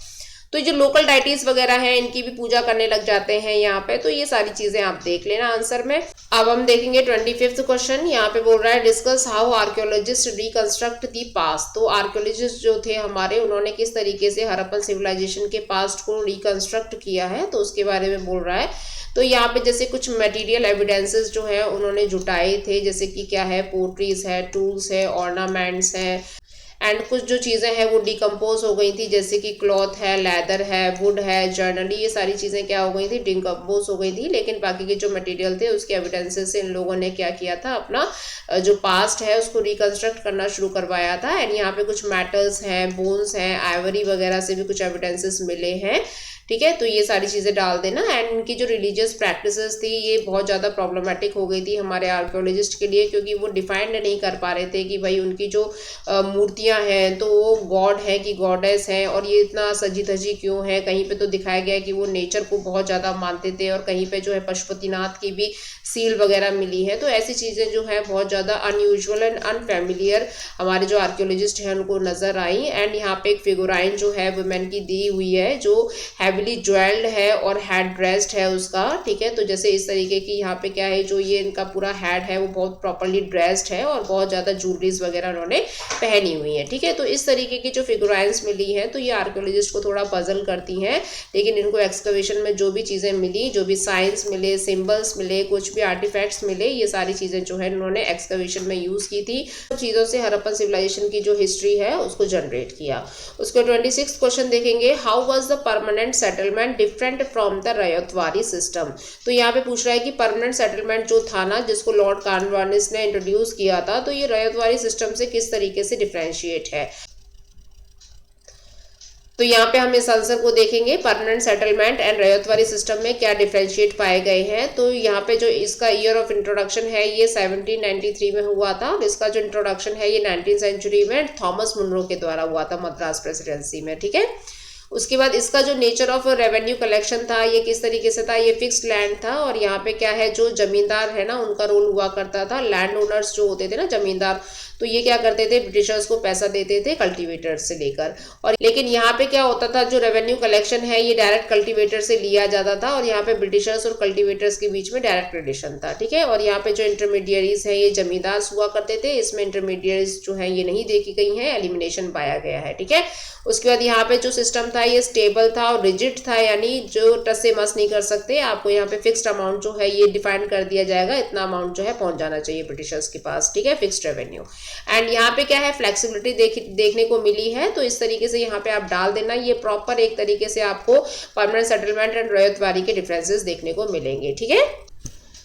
तो जो लोकल डाइटीज वगैरह हैं इनकी भी पूजा करने लग जाते हैं यहाँ पे। तो ये सारी चीजें आप देख लेना आंसर में। अब हम देखेंगे 25th क्वेश्चन। यहाँ पे बोल रहा है discuss how archaeologist reconstruct the past. तो आर्कियोलॉजिस्ट जो थे हमारे उन्होंने किस तरीके से हड़प्पन सिविलाइजेशन के पास्ट को रिकंस्ट्रक्ट किया है, तो उसके बारे में बोल रहा है। तो यहाँ पे जैसे कुछ मटेरियल एविडेंसेस जो है उन्होंने जुटाए थे, जैसे कि क्या है, पोट्रीज है, टूल्स है, ऑर्नामेंट्स है, एंड कुछ जो चीज़ें हैं वो डिकम्पोज हो गई थी, जैसे कि क्लॉथ है, लेदर है, वुड है, जर्नली, ये सारी चीज़ें क्या हो गई थी, डिकम्पोज हो गई थी। लेकिन बाकी के जो मटेरियल थे उसके एविडेंसेस से इन लोगों ने क्या किया था, अपना जो पास्ट है उसको रिकंस्ट्रक्ट करना शुरू करवाया था। एंड यहाँ पे कुछ मेटल्स हैं, बोन्स हैं, आइवरी वगैरह से भी कुछ एविडेंसेस मिले हैं, ठीक है। तो ये सारी चीज़ें डाल देना। एंड इनकी जो रिलीजियस प्रैक्टिसेस थी ये बहुत ज़्यादा प्रॉब्लमेटिक हो गई थी हमारे आर्कियोलॉजिस्ट के लिए, क्योंकि वो डिफाइंड नहीं कर पा रहे थे कि भाई उनकी जो मूर्तियां हैं तो वो गॉड है कि गॉडेस है, और ये इतना सजी धजी क्यों है। कहीं पे तो दिखाया गया है कि वो नेचर को बहुत ज़्यादा मानते थे, और कहीं पे जो है पशुपतिनाथ की भी सील वगैरह मिली है। तो ऐसी चीज़ें जो है बहुत ज़्यादा अनयूजुअल एंड अनफेमिलियर हमारे जो आर्कियोलॉजिस्ट हैं उनको नज़र आई। एंड यहाँ पे एक फिगुराइन जो है वुमेन की दी हुई है, जो हैविली ज्वेल्ड है और हेड ड्रेस्ड है उसका, ठीक है। तो जैसे इस तरीके की यहाँ पे क्या है, जो ये इनका पूरा हेड है वो बहुत प्रॉपरली ड्रेस्ड है और बहुत ज़्यादा ज्वेलरीज वगैरह उन्होंने पहनी हुई है, ठीक है। तो इस तरीके की जो फिगुराइंस मिली हैं तो ये आर्कियोलॉजिस्ट को थोड़ा पजल करती हैं, लेकिन इनको एक्सकवेशन में जो भी चीज़ें मिली, जो भी साइंस मिले, सिम्बल्स मिले, कुछ भी आर्टिफैक्ट्स मिले, ये सारी चीज़ें जो है इन्होंने एक्सकवेशन में यूज़ की थी। तो चीज़ों से हड़प्पन सिविलाइजेशन की जो हिस्ट्री है उसको जनरेट किया। उसके 26th क्वेश्चन देखेंगे, how was the permanent settlement different from the ryotwari system. तो यहाँ पे पूछ रहा है कि परमानेंट सेटलमेंट जो था ना, जिसको लॉर्ड कॉर्नवालिस ने इंट्रोड्यूस किया था, तो ये रयतवारी सिस्टम से किस तरीके से डिफरेंशिएट है। तो यहाँ पे हम इस आंसर को देखेंगे, permanent settlement and ryotwari system में क्या डिफरेंशिएट पाए गए हैं। तो यहाँ पे जो इसका ईयर ऑफ इंट्रोडक्शन है ये 1793 में हुआ था, और इसका जो इंट्रोडक्शन है ये 19th सेंचुरी में थॉमस मुनरो के द्वारा हुआ था मद्रास प्रेसिडेंसी में, ठीक है। उसके बाद इसका जो नेचर ऑफ रेवेन्यू कलेक्शन था ये किस तरीके से था, ये फिक्स्ड लैंड था और यहाँ पे क्या है जो जमींदार है ना उनका रोल हुआ करता था, लैंड ओनर्स जो होते थे ना जमींदार, तो ये क्या करते थे ब्रिटिशर्स को पैसा देते थे कल्टीवेटर्स से लेकर। और लेकिन यहाँ पे क्या होता था जो रेवेन्यू कलेक्शन है ये डायरेक्ट कल्टीवेटर से लिया जाता था और यहाँ पे ब्रिटिशर्स और कल्टीवेटर्स के बीच में डायरेक्ट रिलेशन था, ठीक है। और यहाँ पे जो इंटरमीडियरीज है ये जमींदार हुआ करते थे, इसमें इंटरमीडियरीज जो है ये नहीं देखी गई है, एलिमिनेशन पाया गया है, ठीक है। उसके बाद यहाँ पे जो सिस्टम था ये स्टेबल था और रिजिड था, यानी जो टस से मस नहीं कर सकते, आपको यहाँ पे फिक्स्ड अमाउंट जो है ये डिफाइन कर दिया जाएगा, इतना अमाउंट जो है पहुंच जाना चाहिए ब्रिटिशर्स के पास, ठीक है, फिक्स्ड रेवेन्यू। एंड यहाँ पे क्या है फ्लेक्सिबिलिटी देखने को मिली है, तो इस तरीके से यहाँ पे आप डाल देना, ये प्रॉपर एक तरीके से आपको परमानेंट सेटलमेंट एंड रैयतवारी के डिफरेंसेस देखने को मिलेंगे, ठीक है।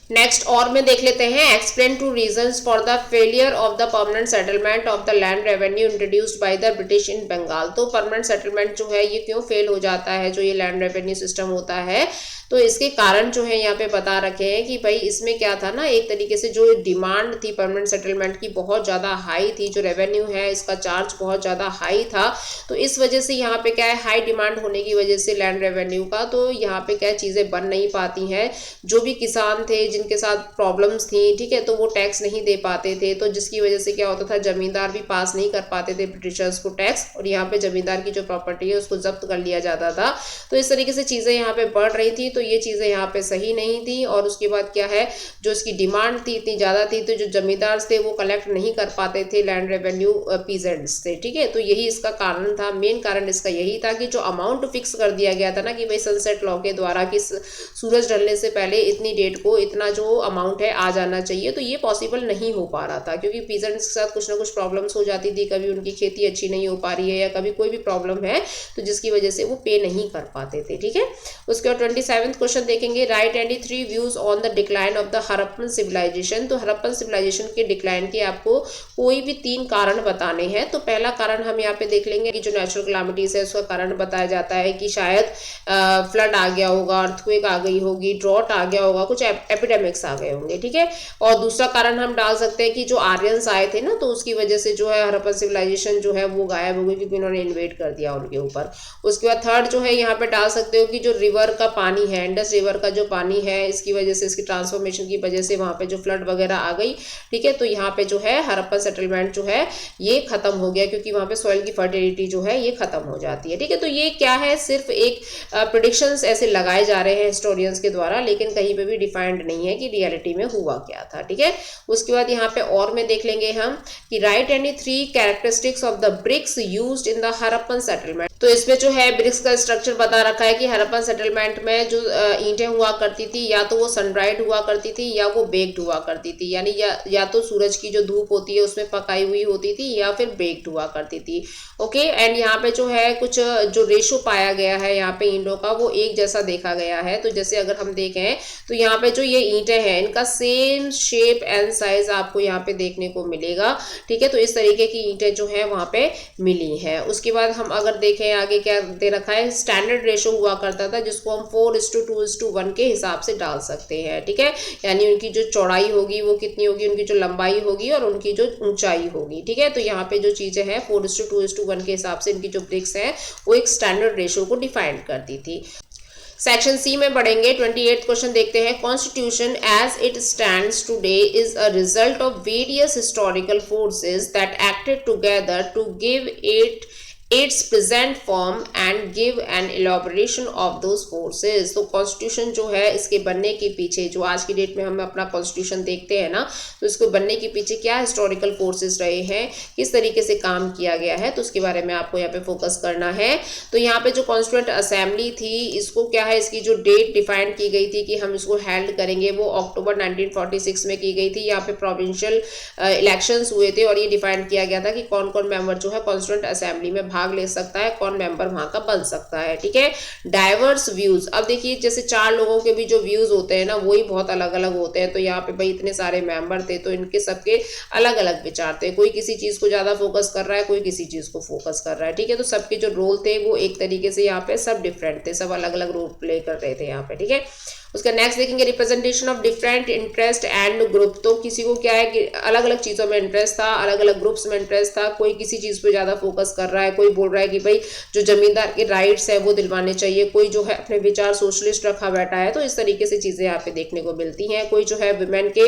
नेक्स्ट और में देख लेते हैं, explain two reasons for the failure of the permanent settlement of the land revenue introduced by the British in Bengal. तो परमानेंट सेटलमेंट जो है ये क्यों फेल हो जाता है, जो ये लैंड रेवेन्यू सिस्टम होता है, तो इसके कारण जो है यहाँ पे बता रखे हैं कि भाई इसमें क्या था ना, एक तरीके से जो डिमांड थी परमानेंट सेटलमेंट की बहुत ज़्यादा हाई थी, जो रेवेन्यू है इसका चार्ज बहुत ज़्यादा हाई था, तो इस वजह से यहाँ पे क्या है हाई डिमांड होने की वजह से लैंड रेवेन्यू का, तो यहाँ पे क्या चीज़ें बन नहीं पाती हैं। जो भी किसान थे जिनके साथ प्रॉब्लम्स थी, ठीक है, तो वो टैक्स नहीं दे पाते थे, तो जिसकी वजह से क्या होता था जमींदार भी पास नहीं कर पाते थे ब्रिटिशर्स को टैक्स, और यहाँ पे जमींदार की जो प्रॉपर्टी है उसको जब्त कर लिया जाता था। तो इस तरीके से चीज़ें यहाँ पे बढ़ रही थी, तो ये चीज़ें यहाँ पे सही नहीं थी। और उसके बाद क्या है जो इसकी डिमांड थी इतनी ज़्यादा थी, तो जो जमींदार थे वो कलेक्ट नहीं कर पाते थे लैंड रेवेन्यू पीजेंट्स से, ठीक है। तो यही इसका कारण था, मेन कारण इसका यही था कि जो अमाउंट फिक्स कर दिया गया था ना कि भाई सनसेट लॉ के द्वारा कि सूरज ढलने से पहले इतनी डेट को इतना जो अमाउंट है आ जाना चाहिए, तो ये पॉसिबल नहीं हो पा रहा था क्योंकि पीजेंट्स के साथ कुछ ना कुछ प्रॉब्लम्स हो जाती थी, कभी उनकी खेती अच्छी नहीं हो पा रही है या कभी कोई भी प्रॉब्लम है, तो जिसकी वजह से वो पे नहीं कर पाते थे, ठीक है। उसके बाद 27वां क्वेश्चन देखेंगे, write any 3 views on the decline of the Harappan civilisation. तो हड़प्पन सिविलाइजेशन के डिक्लाइन के आपको कोई भी 3 कारण बताने हैं। तो पहला कारण हम यहाँ पे देख लेंगे कि जो नेचुरल कैलामिटीज है उसका कारण बताया जाता है कि शायद फ्लड आ गया होगा, अर्थक्वेक आ गई होगी, ड्रॉट आ गया होगा, कुछ एपिडेमिक्स आ गए होंगे, ठीक है। और दूसरा कारण हम डाल सकते हैं कि जो आर्यंस आए थे ना, तो उसकी वजह से जो है हड़प्पन सिविलाइजेशन जो है वो गायब हो गई क्योंकि उन्होंने इन्वेड कर दिया उनके ऊपर। उसके बाद थर्ड जो है यहाँ पे डाल सकते हो कि जो रिवर का पानी है, इंडस रिवर का जो पानी है, इसकी वजह से इसकी ट्रांसफॉर्मेशन की वजह से वहाँ पे जो फ्लड वगैरह आ गई, ठीक है, तो यहाँ पे जो है हड़प्पन सेटलमेंट जो है ये खत्म हो गया क्योंकि वहाँ पे सॉइल की फर्टिलिटी जो है ये खत्म हो जाती है, ठीक है। तो ये क्या है, सिर्फ एक प्रेडिक्शंस ऐसे लगाए जा रहे हैं हिस्टोरियंस के द्वारा, लेकिन कहीं पे भी डिफाइंड नहीं है कि रियलिटी में हुआ क्या था, ठीक है। उसके बाद यहाँ पे और में देख लेंगे हम कि write any 3 characteristics of the bricks used in the Harappan settlement. तो इसमें जो है ब्रिक्स का स्ट्रक्चर बता रखा है कि हड़प्पन सेटलमेंट में जो ईंटें हुआ करती थी या तो वो सनड्राइड हुआ करती थी या वो बेक्ड हुआ करती थी, यानी या तो सूरज की जो धूप होती है उसमें पकाई हुई होती थी या फिर बेक्ड हुआ करती थी, ओके। एंड यहाँ पे जो है कुछ जो रेशो पाया गया है यहाँ पे ईंटों का वो एक जैसा देखा गया है। तो जैसे अगर हम देखें तो यहाँ पे जो ये ईंटें हैं इनका सेम शेप एंड साइज आपको यहाँ पे देखने को मिलेगा, ठीक है। तो इस तरीके की ईंटें जो है वहाँ पे मिली है। उसके बाद हम अगर देखें आगे क्या दे रखा है, स्टैंडर्ड रेशो हुआ करता था जिसको हम 4:2:1 के हिसाब से डाल सकते हैं, ठीक है। यानी उनकी जो चौड़ाई होगी वो कितनी होगी, उनकी जो लंबाई होगी और उनकी जो ऊंचाई होगी, ठीक है। तो यहाँ पे जो चीजें हैं 4:2:1 के हिसाब से इनकी जो ब्रिक्स है वो एक स्टैंडर्ड रेशो को डिफाइन करती थी। सेक्शन सी में पढ़ेंगे, 28th क्वेश्चन देखते हैं, constitution as it stands today is a result of various historical forces that acted together to give its present form and give an elaboration of those forces। तो constitution जो है इसके बनने के पीछे, जो आज की डेट में हम अपना कॉन्स्टिट्यूशन देखते हैं ना, तो इसको बनने के पीछे क्या हिस्टोरिकल फोर्सेस रहे हैं, किस तरीके से काम किया गया है, तो उसके बारे में आपको यहाँ पे फोकस करना है। तो यहाँ पे जो कॉन्स्टिट्यूएंट असेंबली थी इसको क्या है, इसकी जो डेट डिफाइन की गई थी कि हम इसको हेल्ड करेंगे वो अक्टूबर 1946 में की गई थी। यहाँ पे प्रोविंशियल इलेक्शंस हुए थे और ये डिफाइन किया गया था कि कौन कौन मेंबर जो है कॉन्स्टिट्यूएंट असेंबली में भाग ले सकता है, कौन मेंबर वहां का बन सकता है, ठीक है। डाइवर्स व्यूज, अब देखिए जैसे 4 लोगों के भी जो व्यूज होते हैं ना वही बहुत अलग अलग होते हैं। तो यहाँ पे भाई इतने सारे मेंबर थे तो इनके सबके अलग अलग विचार थे, कोई किसी चीज को ज्यादा फोकस कर रहा है, कोई किसी चीज को फोकस कर रहा है, ठीक है। तो सबके जो रोल थे वो एक तरीके से यहाँ पे सब डिफरेंट थे, सब अलग अलग रोल प्ले कर रहे थे यहाँ पे, ठीक है। उसका नेक्स्ट देखेंगे representation of different interest and group. तो किसी को क्या है कि अलग अलग चीज़ों में इंटरेस्ट था, अलग अलग ग्रुप्स में इंटरेस्ट था, कोई किसी चीज़ पे ज़्यादा फोकस कर रहा है, कोई बोल रहा है कि भाई जो जमींदार के राइट्स है वो दिलवाने चाहिए, कोई जो है अपने विचार सोशलिस्ट रखा बैठा है। तो इस तरीके से चीज़ें यहाँ पे देखने को मिलती हैं। कोई जो है विमेन के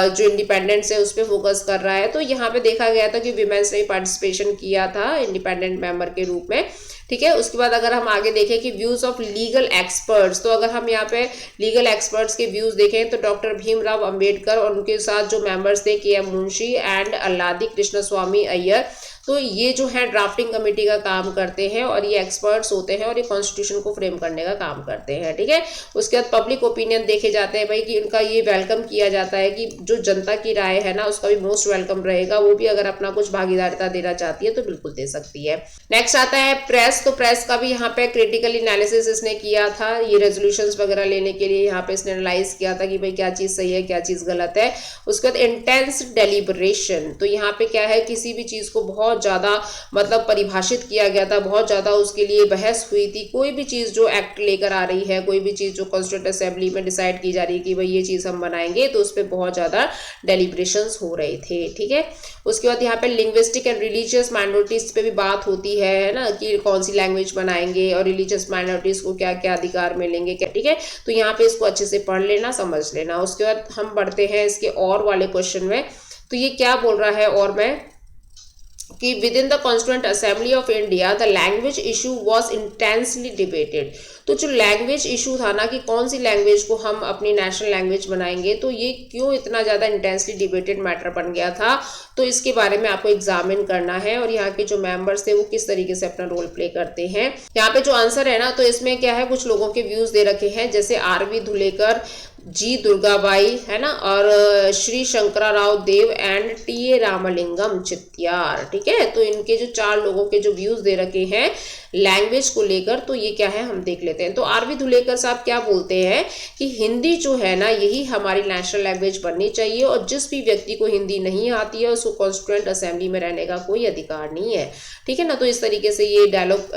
जो इंडिपेंडेंस है उस पर फोकस कर रहा है। तो यहाँ पे देखा गया था कि विमेन्स ने पार्टिसिपेशन किया था इंडिपेंडेंट मेंबर के रूप में, ठीक है। उसके बाद अगर हम आगे देखें कि व्यूज ऑफ लीगल एक्सपर्ट्स, तो अगर हम यहाँ पे लीगल एक्सपर्ट्स के व्यूज देखें तो डॉक्टर भीमराव अंबेडकर और उनके साथ जो मेंबर्स थे के एम मुंशी एंड अल्लादी कृष्ण स्वामी अय्यर, तो ये जो है ड्राफ्टिंग कमेटी का काम करते हैं और ये एक्सपर्ट्स होते हैं और ये कॉन्स्टिट्यूशन को फ्रेम करने का काम करते हैं, ठीक है। उसके बाद पब्लिक ओपिनियन देखे जाते हैं भाई कि उनका ये वेलकम किया जाता है कि जो जनता की राय है ना उसका भी मोस्ट वेलकम रहेगा, वो भी अगर अपना कुछ भागीदारिता देना चाहती है तो बिल्कुल दे सकती है। नेक्स्ट आता है प्रेस। तो प्रेस का भी यहाँ पे क्रिटिकल एनालिसिस इसने किया था, ये रेजोल्यूशंस वगैरह लेने के लिए यहाँ पे इसने एनालाइज किया था कि भाई क्या चीज़ सही है क्या चीज़ गलत है। उसके बाद इंटेंस डेलिब्रेशन, तो यहाँ पे क्या है किसी भी चीज़ को बहुत ज़्यादा मतलब परिभाषित किया गया था, बहुत ज़्यादा उसके लिए बहस हुई थी। कोई भी चीज़ जो एक्ट लेकर आ रही है, कोई भी चीज़ जो कॉन्स्टिट्यूएंट असेंबली में डिसाइड की जा रही है कि भाई ये चीज़ हम बनाएंगे, तो उस पर बहुत ज़्यादा डेलिब्रेशंस हो रहे थे, ठीक है। उसके बाद यहाँ पे लिंग्विस्टिक एंड रिलीजियस माइनॉरिटीज पे भी बात होती है ना कि कौन सी लैंग्वेज बनाएंगे और रिलीजियस माइनॉरिटीज को क्या क्या अधिकार मिलेंगे, क्या, ठीक है। तो यहाँ पे इसको अच्छे से पढ़ लेना, समझ लेना। उसके बाद हम बढ़ते हैं इसके और वाले क्वेश्चन में। तो ये क्या बोल रहा है और मैं कि with in the constituent assembly of India the language issue was intensely debated. तो जो लैंग्वेज इशू था ना कि कौन सी लैंग्वेज को हम अपनी नेशनल लैंग्वेज बनाएंगे, तो ये क्यों इतना ज़्यादा इंटेंसली डिबेटेड मैटर बन गया था, तो इसके बारे में आपको एग्जामिन करना है और यहाँ के जो मेंबर्स थे वो किस तरीके से अपना रोल प्ले करते हैं। यहाँ पे जो आंसर है ना तो इसमें क्या है कुछ लोगों के व्यूज दे रखे हैं, जैसे आरवी धुलेकर, जी दुर्गाबाई है ना, और श्री शंकरा राव देव एंड टी ए रामलिंगम चित्यार, ठीक है। तो इनके जो 4 लोगों के जो व्यूज दे रखे हैं लैंग्वेज को लेकर, तो ये क्या है हम देख लेते हैं। तो आरवी धुलेकर साहब क्या बोलते हैं कि हिंदी जो है ना यही हमारी नेशनल लैंग्वेज बननी चाहिए और जिस भी व्यक्ति को हिंदी नहीं आती है उसको कॉन्स्टिट्यूएंट असेंबली में रहने का कोई अधिकार नहीं है, ठीक है ना। तो इस तरीके से ये डायलॉग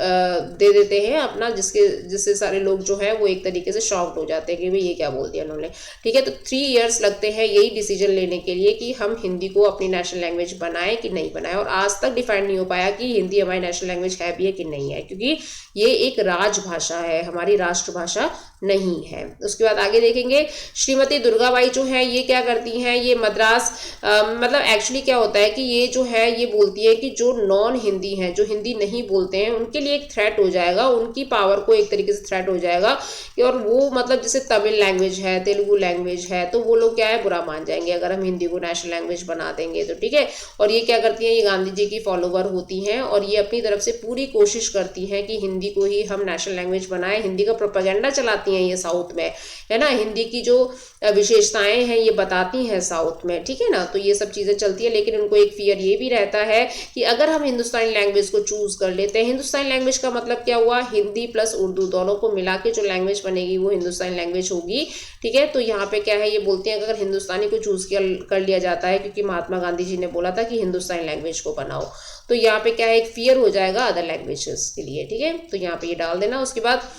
दे देते हैं अपना, जिससे सारे लोग जो है वो एक तरीके से शॉक्ड हो जाते हैं कि भाई ये क्या बोल दिया उन्होंने, ठीक है। तो 3 इयर्स लगते हैं यही डिसीजन लेने के लिए कि हम हिंदी को अपनी नेशनल लैंग्वेज बनाएं कि नहीं बनाएं, और आज तक डिफाइन नहीं हो पाया कि हिंदी हमारी नेशनल लैंग्वेज है भी है कि नहीं है, क्योंकि ये एक राजभाषा है, हमारी राष्ट्रभाषा नहीं है। उसके बाद आगे देखेंगे श्रीमती दुर्गाबाई जो है ये क्या करती हैं, ये मद्रास मतलब एक्चुअली क्या होता है कि ये जो है ये बोलती है कि जो नॉन हिंदी हैं, जो हिंदी नहीं बोलते हैं, उनके लिए एक थ्रेट हो जाएगा, उनकी पावर को एक तरीके से थ्रेट हो जाएगा। और वो मतलब जैसे तमिल लैंग्वेज है, तेलुगु लैंग्वेज है, तो वो लोग क्या है बुरा मान जाएंगे अगर हम हिंदी को नेशनल लैंग्वेज बना देंगे तो, ठीक है। और ये क्या करती हैं, ये गांधी जी की फॉलोवर होती हैं और ये अपनी तरफ से पूरी कोशिश करती हैं कि हिंदी को ही हम नेशनल लैंग्वेज बनाएं। हिंदी का प्रोपेगेंडा चलाती हैं ये साउथ में, है ना, हिंदी की जो विशेषताएं हैं ये बताती हैं साउथ में, ठीक है ना। तो ये सब चीज़ें चलती है, लेकिन उनको एक फियर ये भी रहता है कि अगर हम हिंदुस्तानी लैंग्वेज को चूज कर लेते हैं, हिंदुस्तानी लैंग्वेज का मतलब क्या हुआ, हिंदी प्लस उर्दू दोनों को मिला के जो लैंग्वेज बनेगी वो हिंदुस्तानी लैंग्वेज होगी, ठीक है। तो यहाँ पे क्या है ये बोलती हैं कि अगर हिंदुस्तानी को चूज कर लिया जाता है, क्योंकि महात्मा गांधी जी ने बोला था कि हिंदुस्तानी लैंग्वेज को बनाओ, तो यहाँ पे क्या है एक फियर हो जाएगा अदर लैंग्वेजेस के लिए, ठीक है। तो यहाँ पे ये डाल देना। उसके बाद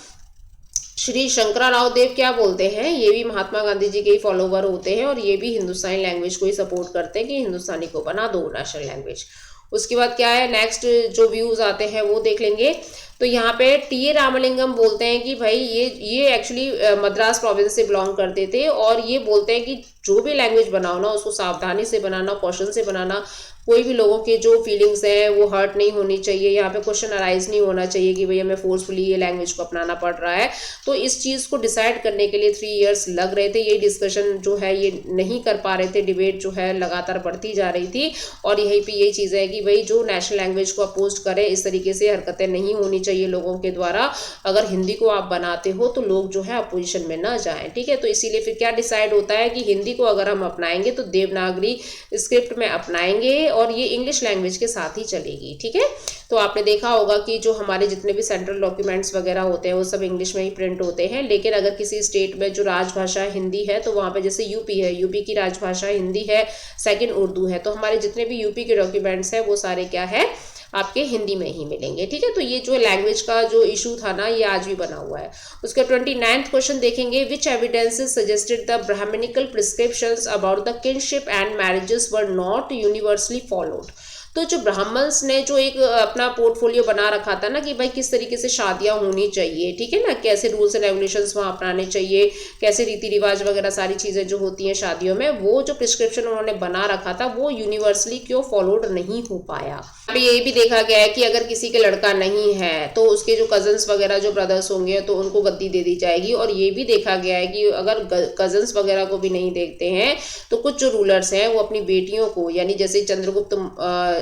श्री शंकरा राव देव क्या बोलते हैं, ये भी महात्मा गांधी जी के ही फॉलोवर होते हैं और ये भी हिंदुस्तानी लैंग्वेज को ही सपोर्ट करते हैं कि हिंदुस्तानी को बना दो नेशनल लैंग्वेज। उसके बाद क्या है नेक्स्ट जो व्यूज आते हैं वो देख लेंगे। तो यहाँ पे टी ए रामलिंगम बोलते हैं कि भाई ये एक्चुअली मद्रास प्रोविंस से बिलोंग करते थे और ये बोलते हैं कि जो भी लैंग्वेज बनाओ ना उसको सावधानी से बनाना, कॉशन से बनाना, कोई भी लोगों के जो फीलिंग्स हैं वो हर्ट नहीं होनी चाहिए, यहाँ पे क्वेश्चन अराइज नहीं होना चाहिए कि भैया हमें फोर्सफुली ये लैंग्वेज को अपनाना पड़ रहा है। तो इस चीज़ को डिसाइड करने के लिए 3 इयर्स लग रहे थे, ये डिस्कशन जो है ये नहीं कर पा रहे थे, डिबेट जो है लगातार बढ़ती जा रही थी और यहीं पे यही चीज़ है कि भाई जो नेशनल लैंग्वेज को अपोज करे इस तरीके से हरकतें नहीं होनी चाहिए लोगों के द्वारा। अगर हिंदी को आप बनाते हो तो लोग जो है अपोजिशन में ना जाएं, ठीक है। तो इसीलिए फिर क्या डिसाइड होता है कि हिंदी को अगर हम अपनाएंगे तो देवनागरी स्क्रिप्ट में अपनाएंगे और ये इंग्लिश लैंग्वेज के साथ ही चलेगी, ठीक है। तो आपने देखा होगा कि जो हमारे जितने भी सेंट्रल डॉक्यूमेंट्स वगैरह होते हैं वो सब इंग्लिश में ही प्रिंट होते हैं, लेकिन अगर किसी स्टेट में जो राजभाषा हिंदी है तो वहाँ पे जैसे यूपी है, यूपी की राजभाषा हिंदी है, सेकंड उर्दू है, तो हमारे जितने भी यूपी के डॉक्यूमेंट्स हैं वो सारे क्या है आपके हिंदी में ही मिलेंगे। ठीक है, तो ये जो लैंग्वेज का जो इशू था ना, ये आज भी बना हुआ है। उसका 29th क्वेश्चन देखेंगे, which evidences suggested the brahmanical prescriptions about the kinship and marriages were not universally followed. तो जो ब्राह्मण्स ने जो एक अपना पोर्टफोलियो बना रखा था ना कि भाई किस तरीके से शादियां होनी चाहिए, ठीक है ना, कैसे रूल्स एंड रेगुलेशंस वहाँ अपनाने चाहिए, कैसे रीति रिवाज वगैरह सारी चीज़ें जो होती हैं शादियों में, वो जो प्रिस्क्रिप्शन उन्होंने बना रखा था वो यूनिवर्सली क्यों फॉलोड नहीं हो पाया। अभी ये भी देखा गया है कि अगर किसी के लड़का नहीं है तो उसके जो कजन्स वगैरह जो ब्रदर्स होंगे तो उनको गद्दी दे दी जाएगी। और ये भी देखा गया है कि अगर कजन्स वगैरह को भी नहीं देखते हैं तो कुछ जो रूलर्स हैं वो अपनी बेटियों को, यानी जैसे चंद्रगुप्त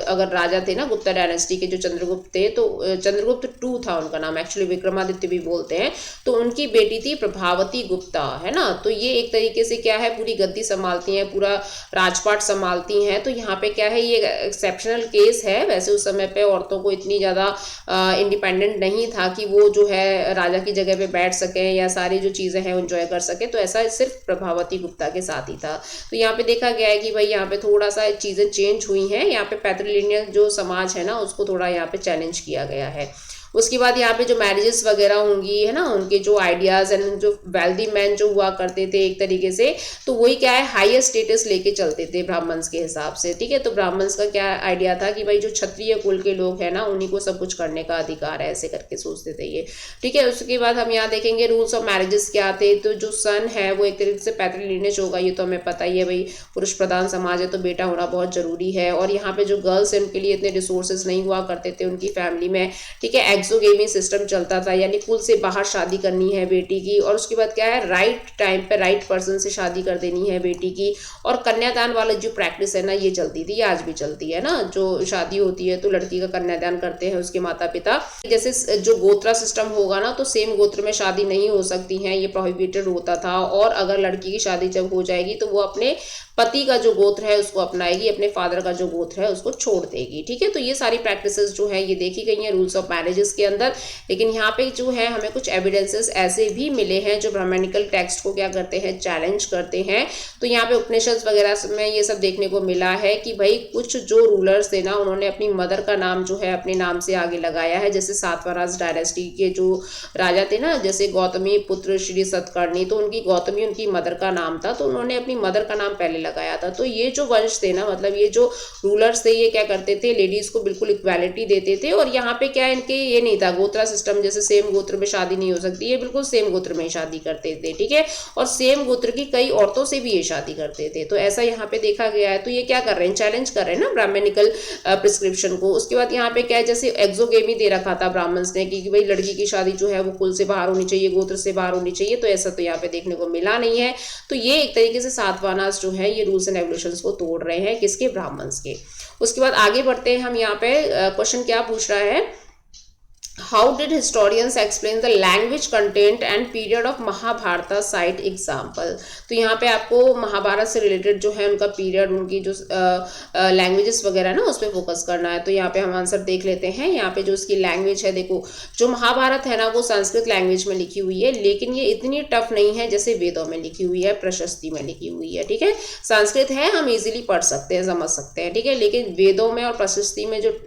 अगर राजा थे ना गुप्ता डायनेस्टी के जो चंद्रगुप्त थे, तो चंद्रगुप्त 2 था उनका नाम, एक्चुअली विक्रमादित्य भी बोलते हैं, तो उनकी बेटी थी प्रभावती गुप्ता, है ना। तो ये एक तरीके से क्या है, पूरी गद्दी संभालती हैं, पूरा राजपाट संभालती हैं। तो यहाँ पे क्या है, ये एक्सेप्शनल केस है। वैसे उस समय पे औरतों को इतनी ज़्यादा इंडिपेंडेंट नहीं था कि वो जो है राजा की जगह पे बैठ सकें या सारी जो चीज़ें हैं एंजॉय कर सकें, तो ऐसा सिर्फ प्रभावती गुप्ता के साथ ही था। तो यहाँ पे देखा गया है कि भाई यहाँ पे थोड़ा सा चीज़ें चेंज हुई हैं। यहाँ पे पैट्रिलिनियल जो समाज है ना उसको थोड़ा यहाँ पे चैलेंज किया गया है। उसके बाद यहाँ पे जो मैरिजेस वगैरह होंगी, है ना, उनके जो आइडियाज़ एंड जो वेल्दी मैन जो हुआ करते थे एक तरीके से, तो वही क्या है, हाईएस्ट स्टेटस लेके चलते थे ब्राह्मण्स के हिसाब से। ठीक है, तो ब्राह्मण्स का क्या आइडिया था कि भाई जो क्षत्रिय कुल के लोग हैं ना उन्हीं को सब कुछ करने का अधिकार है, ऐसे करके सोचते थे ये। ठीक है, उसके बाद हम यहाँ देखेंगे रूल्स ऑफ मैरिजेस क्या थे। तो जो सन है वो एक तरीके से पैट्रिलिनेज होगा, ये तो हमें पता ही है, भाई पुरुष प्रधान समाज है तो बेटा होना बहुत जरूरी है। और यहाँ पे जो गर्ल्स हैं उनके लिए इतने रिसोर्सेज नहीं हुआ करते थे उनकी फैमिली में। ठीक है, एक्सोगेमी सिस्टम चलता था, यानी कुल से बाहर शादी करनी है बेटी की। और उसके बाद क्या है, राइट टाइम पे राइट पर्सन से शादी कर देनी है बेटी की। और कन्यादान वाला जो प्रैक्टिस है ना ये चलती थी, आज भी चलती है ना। जो शादी होती है तो लड़की का कन्यादान करते हैं उसके माता पिता। जैसे जो गोत्रा सिस्टम होगा ना तो सेम गोत्र में शादी नहीं हो सकती है, ये प्रोहिबिटेड होता था। और अगर लड़की की शादी जब हो जाएगी तो वो अपने पति का जो गोत्र है उसको अपनाएगी, अपने फादर का जो गोत्र है उसको छोड़ देगी। ठीक है, तो ये सारी प्रैक्टिसेस जो है ये देखी गई हैं रूल्स ऑफ मैरिजेस के अंदर। लेकिन यहाँ पे जो है हमें कुछ एविडेंसेस ऐसे भी मिले हैं जो ब्राह्मणिकल टेक्स्ट को क्या करते हैं, चैलेंज करते हैं। तो यहाँ पे उपनिषद वगैरह में ये सब देखने को मिला है कि भाई कुछ जो रूलर्स थे ना उन्होंने अपनी मदर का नाम जो है अपने नाम से आगे लगाया है। जैसे सातवाहन डायनेस्टी के जो राजा थे ना, जैसे गौतमी पुत्र श्री सतकर्णी, तो उनकी गौतमी उनकी मदर का नाम था, तो उन्होंने अपनी मदर का नाम पहले लगाया था। तो ये जो वंश थे ना, मतलब ये जो रूलर्स थे ये क्या करते थे, लेडीज को बिल्कुल इक्वालिटी देते थे। और यहाँ पे क्या इनके ये नहीं था गोत्रा सिस्टम, जैसे सेम गोत्र में शादी नहीं हो सकती, ये बिल्कुल सेम गोत्र में ही शादी करते थे। ठीक है, और सेम गोत्र की कई औरतों से भी ये शादी करते थे। तो ऐसा यहाँ पे देखा गया है। तो ये क्या कर रहे हैं, चैलेंज कर रहे हैं ना ब्राह्मणिकल प्रिस्क्रिप्शन को। उसके बाद यहाँ पे क्या है, जैसे एक्सोगेमी दे रखा था ब्राह्मण्स ने कि भाई लड़की की शादी जो है वो कुल से बाहर होनी चाहिए, गोत्र से बाहर होनी चाहिए। तो ऐसा तो यहाँ पे देखने को मिला नहीं है। तो ये एक तरीके से सातवाहनास जो है ये रूल्स एंड रेगुलेशंस को तोड़ रहे हैं, किसके, ब्राह्मण्स के। उसके बाद आगे बढ़ते हैं हम। यहाँ पे क्वेश्चन क्या पूछ रहा है, How did historians explain the language content and period of Mahabharata cite example. तो यहाँ पे आपको महाभारत से रिलेटेड जो है उनका पीरियड, उनकी जो लैंग्वेजेस वगैरह ना उस पर फोकस करना है। तो यहाँ पे हम आंसर देख लेते हैं। यहाँ पे जो इसकी लैंग्वेज है, देखो जो महाभारत है ना वो संस्कृत लैंग्वेज में लिखी हुई है, लेकिन ये इतनी टफ नहीं है जैसे वेदों में लिखी हुई है, प्रशस्ति में लिखी हुई है। ठीक है, संस्कृत है हम इजीली पढ़ सकते हैं, समझ सकते हैं। ठीक है, लेकिन वेदों में और प्रशस्ति में जो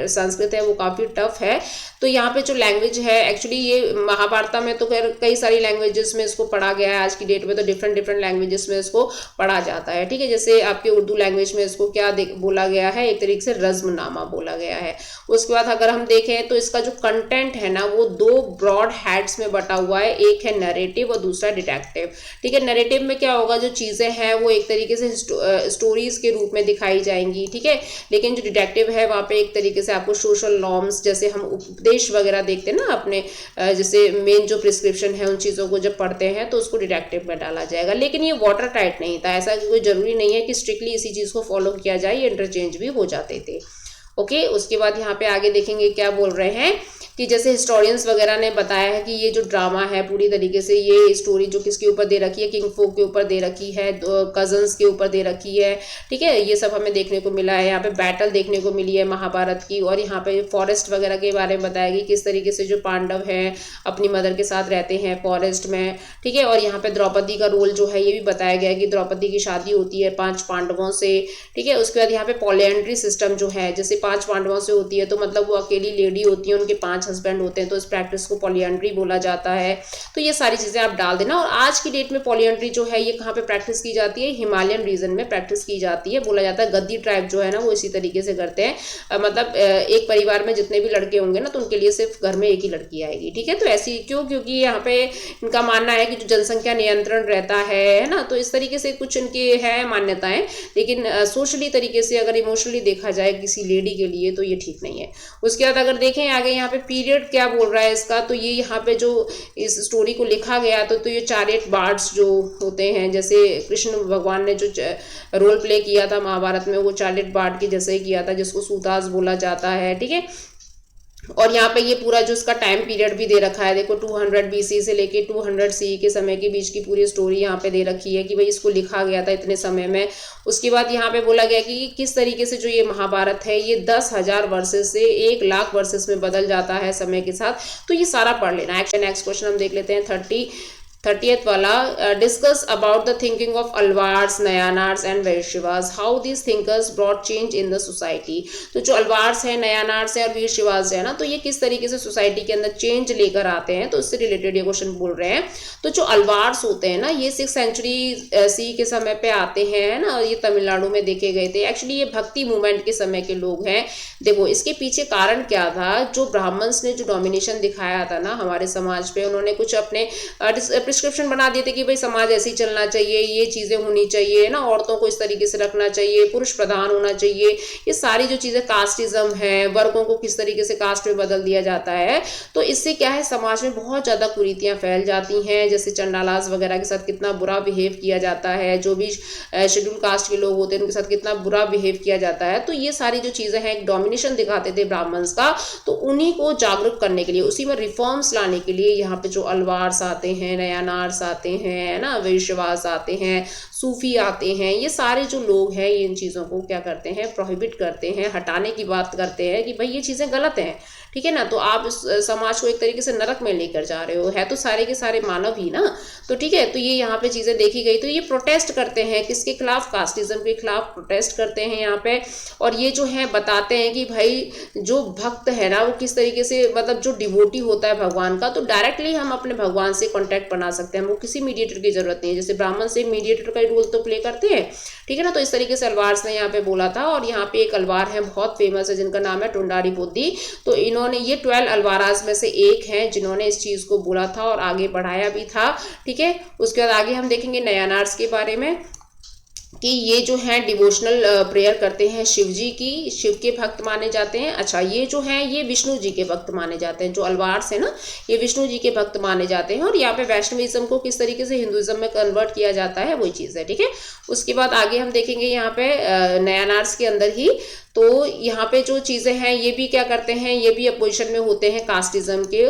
संस्कृत है वो काफ़ी टफ है। तो यहाँ पे जो लैंग्वेज है, एक्चुअली ये महाभारत में तो खैर कई सारी लैंग्वेजेस में इसको पढ़ा गया है। आज की डेट में तो डिफरेंट लैंग्वेजेस में इसको पढ़ा जाता है। ठीक है, जैसे आपके उर्दू लैंग्वेज में इसको क्या बोला गया है, एक तरीके से रज़्मनामा बोला गया है। उसके बाद अगर हम देखें तो इसका जो कंटेंट है ना वो 2 ब्रॉड हेड्स में बटा हुआ है, एक है नरेटिव और दूसरा डिटेक्टिव। ठीक है, नरेटिव में क्या होगा, जो चीज़ें हैं वो एक तरीके से स्टोरीज के रूप में दिखाई जाएंगी। ठीक है, लेकिन जो डिटेक्टिव है वहाँ पे एक तरीके से आपको सोशल नॉर्म्स, जैसे हम उपदेश वगैरह देखते हैं ना अपने, जैसे मेन जो प्रिस्क्रिप्शन है उन चीज़ों को जब पढ़ते हैं तो उसको डिटेक्टिव में डाला जाएगा। लेकिन ये वाटर टाइट नहीं था, ऐसा कोई जरूरी नहीं है कि स्ट्रिक्टली इसी चीज़ को फॉलो किया जाए, ये इंटरचेंज भी हो जाते थे। ओके, उसके बाद यहाँ पे आगे देखेंगे क्या बोल रहे हैं, कि जैसे हिस्टोरियंस वगैरह ने बताया है कि ये जो ड्रामा है पूरी तरीके से ये स्टोरी जो किसके ऊपर दे रखी है, किंग फोक के ऊपर दे रखी है, कजन्स के ऊपर दे रखी है, ठीक है, ये सब हमें देखने को मिला है। यहाँ पे बैटल देखने को मिली है महाभारत की, और यहाँ पे फॉरेस्ट वगैरह के बारे में बताया गया किस तरीके से जो पांडव हैं अपनी मदर के साथ रहते हैं फॉरेस्ट में, ठीक है। और यहाँ पे द्रौपदी का रोल जो है ये भी बताया गया है कि द्रौपदी की शादी होती है 5 पांडवों से, ठीक है। उसके बाद यहाँ पे पॉलिएंड्री सिस्टम जो है, जैसे 5 पांडवों से होती है तो मतलब वो अकेली लेडी होती है, उनके 5 हस्बैंड होते हैं, तो इस प्रैक्टिस को पॉलिएंड्री बोला जाता है। तो ये सारी चीजें आप डाल देना। और आज की डेट में पॉलिएंड्री जो है ये कहाँ पे प्रैक्टिस की जाती है, हिमालयन रीजन में प्रैक्टिस की जाती है। बोला जाता है गद्दी ट्राइब जो है ना वो इसी तरीके से करते हैं, मतलब एक परिवार में जितने भी लड़के होंगे ना तो उनके लिए सिर्फ घर में एक ही लड़की आएगी, ठीक है। तो ऐसी क्यों, क्योंकि यहाँ पे इनका मानना है कि जो जनसंख्या नियंत्रण रहता है ना, तो इस तरीके से कुछ इनकी है मान्यताएं। लेकिन सोशली तरीके से अगर इमोशनली देखा जाए किसी लेडी के लिए तो ये ठीक नहीं है। उसके बाद अगर देखें आगे यहाँ पे पीरियड क्या बोल रहा है इसका, तो ये यहाँ पे जो इस स्टोरी को लिखा गया तो ये चैरियट बार्ड्स जो होते हैं, जैसे कृष्ण भगवान ने जो रोल प्ले किया था महाभारत में वो चैरियट बार्ड की जैसे ही किया था, जिसको सूतास बोला जाता है, ठीक है। और यहाँ पे ये पूरा जो इसका टाइम पीरियड भी दे रखा है, देखो 200 BC से लेके 200 CE के समय के बीच की पूरी स्टोरी यहाँ पे दे रखी है कि भाई इसको लिखा गया था इतने समय में। उसके बाद यहाँ पे बोला गया कि किस तरीके से जो ये महाभारत है ये 10,000 वर्सेस से 1 लाख वर्सेस में बदल जाता है समय के साथ। तो ये सारा पढ़ लेना। नेक्स्ट क्वेश्चन हम देख लेते हैं 30th वाला, discuss about the thinking of Alvars, Nayanars and Virashaivas, how this thinkers brought change in the society. तो जो अलवार्स है, नयानार्स है और वैश्यवास है ना, तो ये किस तरीके से सोसाइटी के अंदर चेंज लेकर आते हैं, तो उससे रिलेटेड ये क्वेश्चन बोल रहे हैं। तो जो अलवार्स होते हैं ना ये 6th सेंचुरी CE के समय पे आते हैं ना, और ये तमिलनाडु में देखे गए थे। एक्चुअली ये भक्ति मूवमेंट के समय के लोग हैं। देखो इसके पीछे कारण क्या था, जो ब्राह्मण्स ने जो डोमिनेशन दिखाया था ना हमारे समाज पे, उन्होंने कुछ अपने प्रिस्क्रिप्शन बना दिए थे कि भाई समाज ऐसे ही चलना चाहिए, ये चीजें होनी चाहिए ना, औरतों को इस तरीके से रखना चाहिए, पुरुष प्रधान होना चाहिए, ये सारी जो चीजें कास्टिज्म है, वर्गों को किस तरीके से कास्ट में बदल दिया जाता है। तो इससे क्या है समाज में बहुत ज्यादा कुरीतियां फैल जाती हैं, जैसे चंडालास वगैरह के साथ कितना बुरा बिहेव किया जाता है, जो भी शेड्यूल कास्ट के लोग होते हैं उनके साथ कितना बुरा बिहेव किया जाता है। तो ये सारी जो चीजें हैं एक डोमिनेशन दिखाते थे ब्राह्मण्स का, तो उन्हीं को जागरूक करने के लिए, उसी में रिफॉर्म्स लाने के लिए यहाँ पे जो अलवार्स आते हैं, नयानार्स आते हैं ना, वैश्यवास आते हैं, सूफी आते हैं, ये सारे जो लोग हैं ये इन चीज़ों को क्या करते हैं, प्रोहिबिट करते हैं, हटाने की बात करते हैं कि भाई ये चीज़ें गलत हैं, ठीक है ना। तो आप इस समाज को एक तरीके से नरक में लेकर जा रहे हो, है तो सारे के सारे मानव ही ना, तो ठीक है। तो ये यहाँ पे चीज़ें देखी गई। तो ये प्रोटेस्ट करते हैं किसके खिलाफ, कास्टिज्म के खिलाफ प्रोटेस्ट करते हैं यहाँ पे। और ये जो है बताते हैं कि भाई जो भक्त है ना वो किस तरीके से, मतलब जो डिवोटी होता है भगवान का, तो डायरेक्टली हम अपने भगवान से कॉन्टैक्ट बना सकते हैं, हमको किसी मीडिएटर की जरूरत नहीं है। जैसे ब्राह्मण से मीडिएटर का रोल तो प्ले करते हैं, ठीक है ना। तो इस तरीके से अलवार्स ने यहाँ पे बोला था। और यहाँ पे एक अलवार है बहुत फेमस है जिनका नाम है टुंडारी बुद्धि। तो इन्होंने, ये 12 अलवाराज में से एक हैं जिन्होंने इस चीज़ को बोला था और आगे बढ़ाया भी था, ठीक है। उसके बाद आगे हम देखेंगे नयानार्स के बारे में कि ये जो है डिवोशनल प्रेयर करते हैं शिव जी की, शिव के भक्त माने जाते हैं। अच्छा ये जो है ये विष्णु जी के भक्त माने जाते हैं, जो अलवार्स है ना ये विष्णु जी के भक्त माने जाते हैं। और यहाँ पे वैष्णविज्म को किस तरीके से हिंदुइज्म में कन्वर्ट किया जाता है वही चीज़ है, ठीक है। उसके बाद आगे हम देखेंगे यहाँ पे नयानार्स के अंदर ही, तो यहाँ पे जो चीज़ें हैं ये भी क्या करते हैं, ये भी अपोजिशन में होते हैं कास्टिज्म के,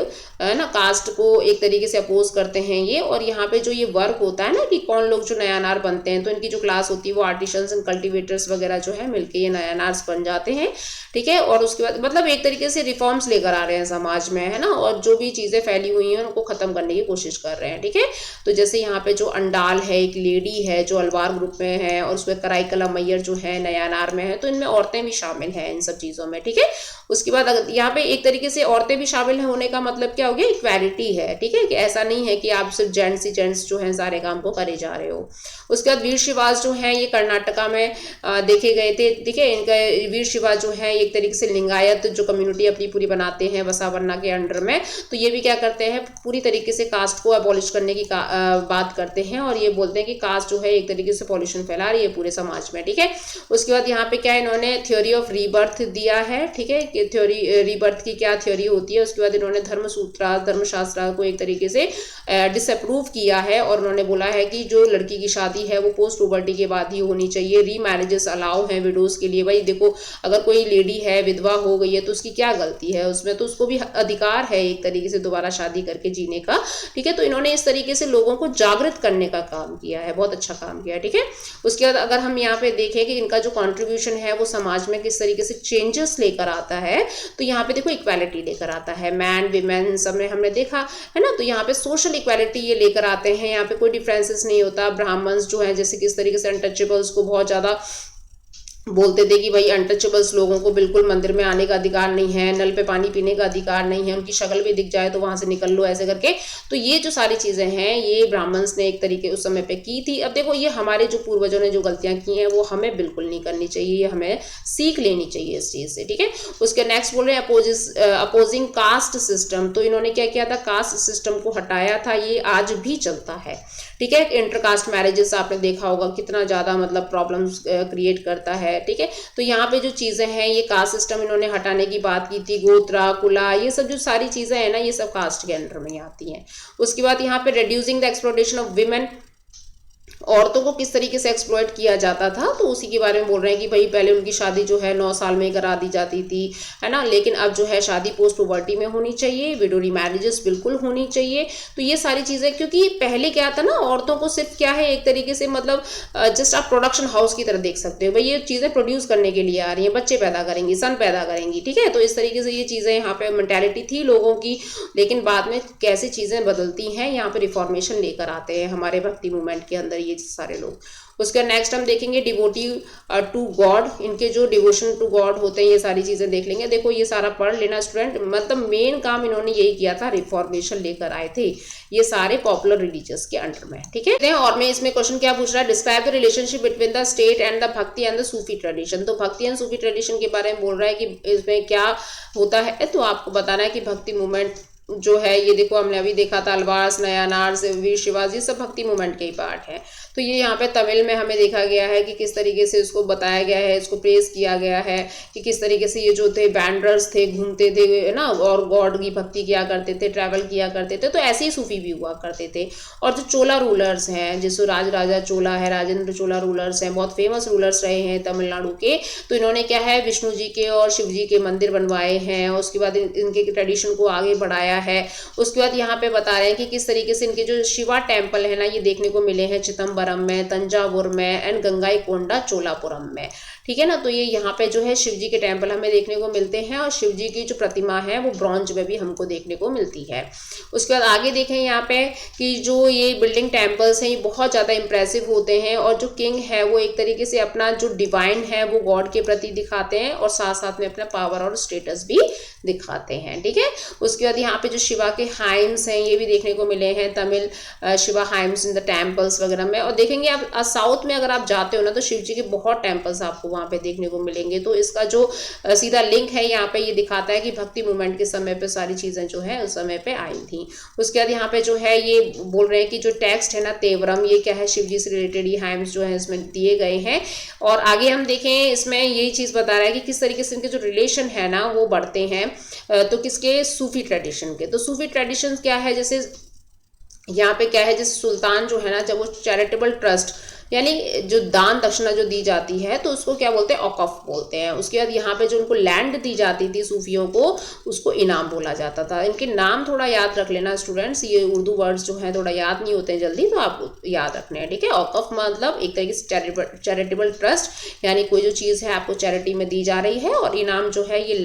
है ना, कास्ट को एक तरीके से अपोज करते हैं ये। और यहाँ पे जो ये वर्क होता है ना कि कौन लोग जो नयानार बनते हैं, तो इनकी जो क्लास होती है वो आर्टिशंस एंड कल्टिवेटर्स वगैरह जो है मिलके ये नयानार्स बन जाते हैं, ठीक है। और उसके बाद मतलब एक तरीके से रिफॉर्म्स लेकर आ रहे हैं समाज में, है ना, और जो भी चीज़ें फैली हुई हैं उनको खत्म करने की कोशिश कर रहे हैं, ठीक है। तो जैसे यहाँ पे जो अंडाल है, एक लेडी है जो अलवार ग्रुप में है, और उसमें कराईकला मैयर जो है नयानार में है, तो इनमें औरतें भी शामिल हैं इन सब चीज़ों में, ठीक है। उसके बाद यहाँ पे एक तरीके से औरतें भी शामिल होने का मतलब क्या हो गया, इक्वालिटी है, ठीक है, कि ऐसा नहीं है कि आप सिर्फ जेंट्स ही जेंट्स जो हैं सारे काम को करे जा रहे हो। उसके बाद वीर शिवास जो हैं ये कर्नाटका में देखे गए थे, ठीक है। इनका वीर शिवा जो है एक तरीके से लिंगायत जो कम्युनिटी अपनी पूरी बनाते हैं वसावन्ना के अंडर में, तो ये भी क्या करते हैं पूरी तरीके से कास्ट को अबॉलिश करने की बात करते हैं। और ये बोलते हैं कि कास्ट जो है एक तरीके से पॉल्यूशन फैला रही है पूरे समाज में, ठीक है। उसके बाद यहाँ पे क्या इन्होंने थ्योरी थ्योरी ऑफ रीबर्थ दिया है, ठीक है, कि थ्योरी रीबर्थ की क्या थ्योरी होती है। उसके बाद इन्होंने धर्मशास्त्र को एक तरीके से डिसअप्रूव किया है और उन्होंने बोला है कि जो लड़की की शादी है वो पोस्ट पुबर्टी के बाद ही होनी चाहिए। री मैरिजेस अलाउ हैं विडोज के लिए। भाई देखो, अगर कोई लेडी है, विधवा हो गई है, तो उसकी क्या गलती है उसमें, तो उसको भी अधिकार है एक तरीके से दोबारा शादी करके जीने का, ठीक है। तो इन्होंने इस तरीके से लोगों को जागृत करने का काम किया है, बहुत अच्छा काम किया है, ठीक है। उसके बाद अगर हम यहाँ पे देखें कि इनका जो कॉन्ट्रीब्यूशन है वो समाज में किस तरीके से चेंजेस लेकर आता है, तो यहाँ पे देखो इक्वालिटी लेकर आता है, मैन विमेन सब में हमने देखा है ना। तो यहाँ पे सोशल इक्वालिटी ये लेकर आते हैं, यहाँ पे कोई डिफरेंसेस नहीं होता। ब्राह्मण्स जो है जैसे किस तरीके से अनटचेबल्स को बहुत ज़्यादा बोलते थे कि भाई अनटचेबल्स लोगों को बिल्कुल मंदिर में आने का अधिकार नहीं है, नल पे पानी पीने का अधिकार नहीं है, उनकी शक्ल भी दिख जाए तो वहां से निकल लो ऐसे करके। तो ये जो सारी चीजें हैं ये ब्राह्मण्स ने एक तरीके उस समय पे की थी। अब देखो, ये हमारे जो पूर्वजों ने जो गलतियां की हैं वो हमें बिल्कुल नहीं करनी चाहिए, ये हमें सीख लेनी चाहिए इस चीज से, ठीक है। उसके नेक्स्ट बोल रहे हैं अपोजिंग कास्ट सिस्टम। तो इन्होंने क्या किया था, कास्ट सिस्टम को हटाया था, ये आज भी चलता है, ठीक है। इंटरकास्ट मैरिजेस आपने देखा होगा कितना ज्यादा मतलब प्रॉब्लम्स क्रिएट करता है, ठीक है। तो यहाँ पे जो चीजें हैं ये कास्ट सिस्टम इन्होंने हटाने की बात की थी। गोत्रा, कुला, ये सब जो सारी चीजें हैं ना, ये सब कास्ट के अंडर में आती हैं। उसके बाद यहाँ पे reducing the exploitation of women, औरतों को किस तरीके से एक्सप्लॉइट किया जाता था, तो उसी के बारे में बोल रहे हैं कि भाई पहले उनकी शादी जो है 9 साल में करा दी जाती थी, है ना, लेकिन अब जो है शादी पोस्ट पुबर्टी में होनी चाहिए, विडोरी मैरिजेस बिल्कुल होनी चाहिए। तो ये सारी चीज़ें, क्योंकि पहले क्या था ना, औरतों को सिर्फ क्या है एक तरीके से मतलब जस्ट आप प्रोडक्शन हाउस की तरह देख सकते हो, भाई ये चीज़ें प्रोड्यूस करने के लिए आ रही हैं, बच्चे पैदा करेंगी, सन पैदा करेंगी, ठीक है। तो इस तरीके से ये चीज़ें यहाँ पे मेंटालिटी थी लोगों की, लेकिन बाद में कैसे चीज़ें बदलती हैं, यहाँ पे रिफॉर्मेशन लेकर आते हैं हमारे भक्ति मूवमेंट के अंदर ये सारे लोग। उसके नेक्स्ट हम देखेंगे डिवोटी टू गॉड, इनके जो डिवोशन टू गॉड होते हैं ये सारी चीजें देख लेंगे। देखो ये सारा पढ़ लेना स्टूडेंट, मतलब मेन काम इन्होंने यही किया था, रिफॉर्मेशन लेकर आए थे ये सारे पॉपुलर रिलीजियस के अंडर में, ठीक है। और मैं इसमें क्वेश्चन क्या पूछ रहा है, describe the relationship between the state and the भक्ति एंड द सूफी ट्रेडिशन। तो भक्ति एंड सूफी ट्रेडिशन के बारे में बोल रहा है कि इसमें क्या होता है, तो आपको बताना है कि भक्ति मूवमेंट जो है ये देखो हमने अभी देखा था, अलवास, नयानार, वीर शिवाजी, सब भक्ति मूवमेंट के ही पार्ट है। तो ये यहाँ पे तमिल में हमें देखा गया है कि किस तरीके से इसको बताया गया है, इसको प्रेस किया गया है कि किस तरीके से ये जो थे बैंडर्स थे, घूमते थे ना, और गॉड की भक्ति किया करते थे, ट्रैवल किया करते थे। तो ऐसे ही सूफी भी हुआ करते थे। और जो चोला रूलर्स हैं, जैसे राजा चोला है, राजेंद्र चोला रूलर्स हैं, बहुत फेमस रूलर्स रहे हैं तमिलनाडु के। तो इन्होंने क्या है, विष्णु जी के और शिव जी के मंदिर बनवाए हैं, उसके बाद इनके ट्रेडिशन को आगे बढ़ाया है। उसके बाद यहाँ पे बता रहे हैं कि किस तरीके से इनके जो शिवा टेम्पल है ना, ये देखने को मिले हैं चिदम्बरम में, तंजावुर में एंड गंगाईकोंडा चोलापुरम में, ठीक है ना। तो ये यहाँ पे जो है शिव जी के टेम्पल हमें देखने को मिलते हैं, और शिव जी की जो प्रतिमा है वो ब्रॉन्ज में भी हमको देखने को मिलती है। उसके बाद आगे देखें यहाँ पे कि जो ये बिल्डिंग टेम्पल्स हैं ये बहुत ज़्यादा इंप्रेसिव होते हैं, और जो किंग है वो एक तरीके से अपना जो डिवाइन है वो गॉड के प्रति दिखाते हैं, और साथ साथ में अपना पावर और स्टेटस भी दिखाते हैं, ठीक है। उसके बाद यहाँ पे जो शिवा के हाइम्स हैं ये भी देखने को मिले हैं Tamil Shiva hymns in the temples वगैरह में। और देखेंगे आप साउथ में अगर आप जाते हो ना, तो शिव जी के बहुत टेम्पल्स आपको वहाँ पे देखने को मिलेंगे। तो इसका जो सीधा लिंक है यहाँ पे ये दिखाता है कि भक्ति मूवमेंट के समय पे सारी चीज़ें जो है उस समय पे आई थी। उसके बाद यहाँ पे जो है ये बोल रहे हैं कि जो टेक्स्ट है ना तेवरम, ये क्या है, शिव जी से रिलेटेड ये हाइम्स जो है इसमें दिए गए हैं। और आगे हम देखें इसमें यही चीज़ बता रहा है कि किस तरीके से इनके जो रिलेशन है ना वो बढ़ते हैं, तो किसके, सूफी ट्रेडिशन के। तो सूफी ट्रेडिशन क्या है, जैसे यहाँ पे क्या है, जैसे सुल्तान जो है ना, जब वो चैरिटेबल ट्रस्ट यानी जो दान दक्षिणा जो दी जाती है तो उसको क्या बोलते हैं, औकफ बोलते हैं। उसके बाद यहाँ पे जो उनको लैंड दी जाती थी सूफियों को, उसको इनाम बोला जाता था। इनके नाम थोड़ा याद रख लेना स्टूडेंट्स, ये उर्दू वर्ड्स जो है थोड़ा याद नहीं होते हैं जल्दी, तो आप याद रखने हैं, ठीक है। औकफ मतलब एक तरीके से चैरिटेबल ट्रस्ट, यानी कोई जो चीज़ है आपको चैरिटी में दी जा रही है, और इनाम जो है ये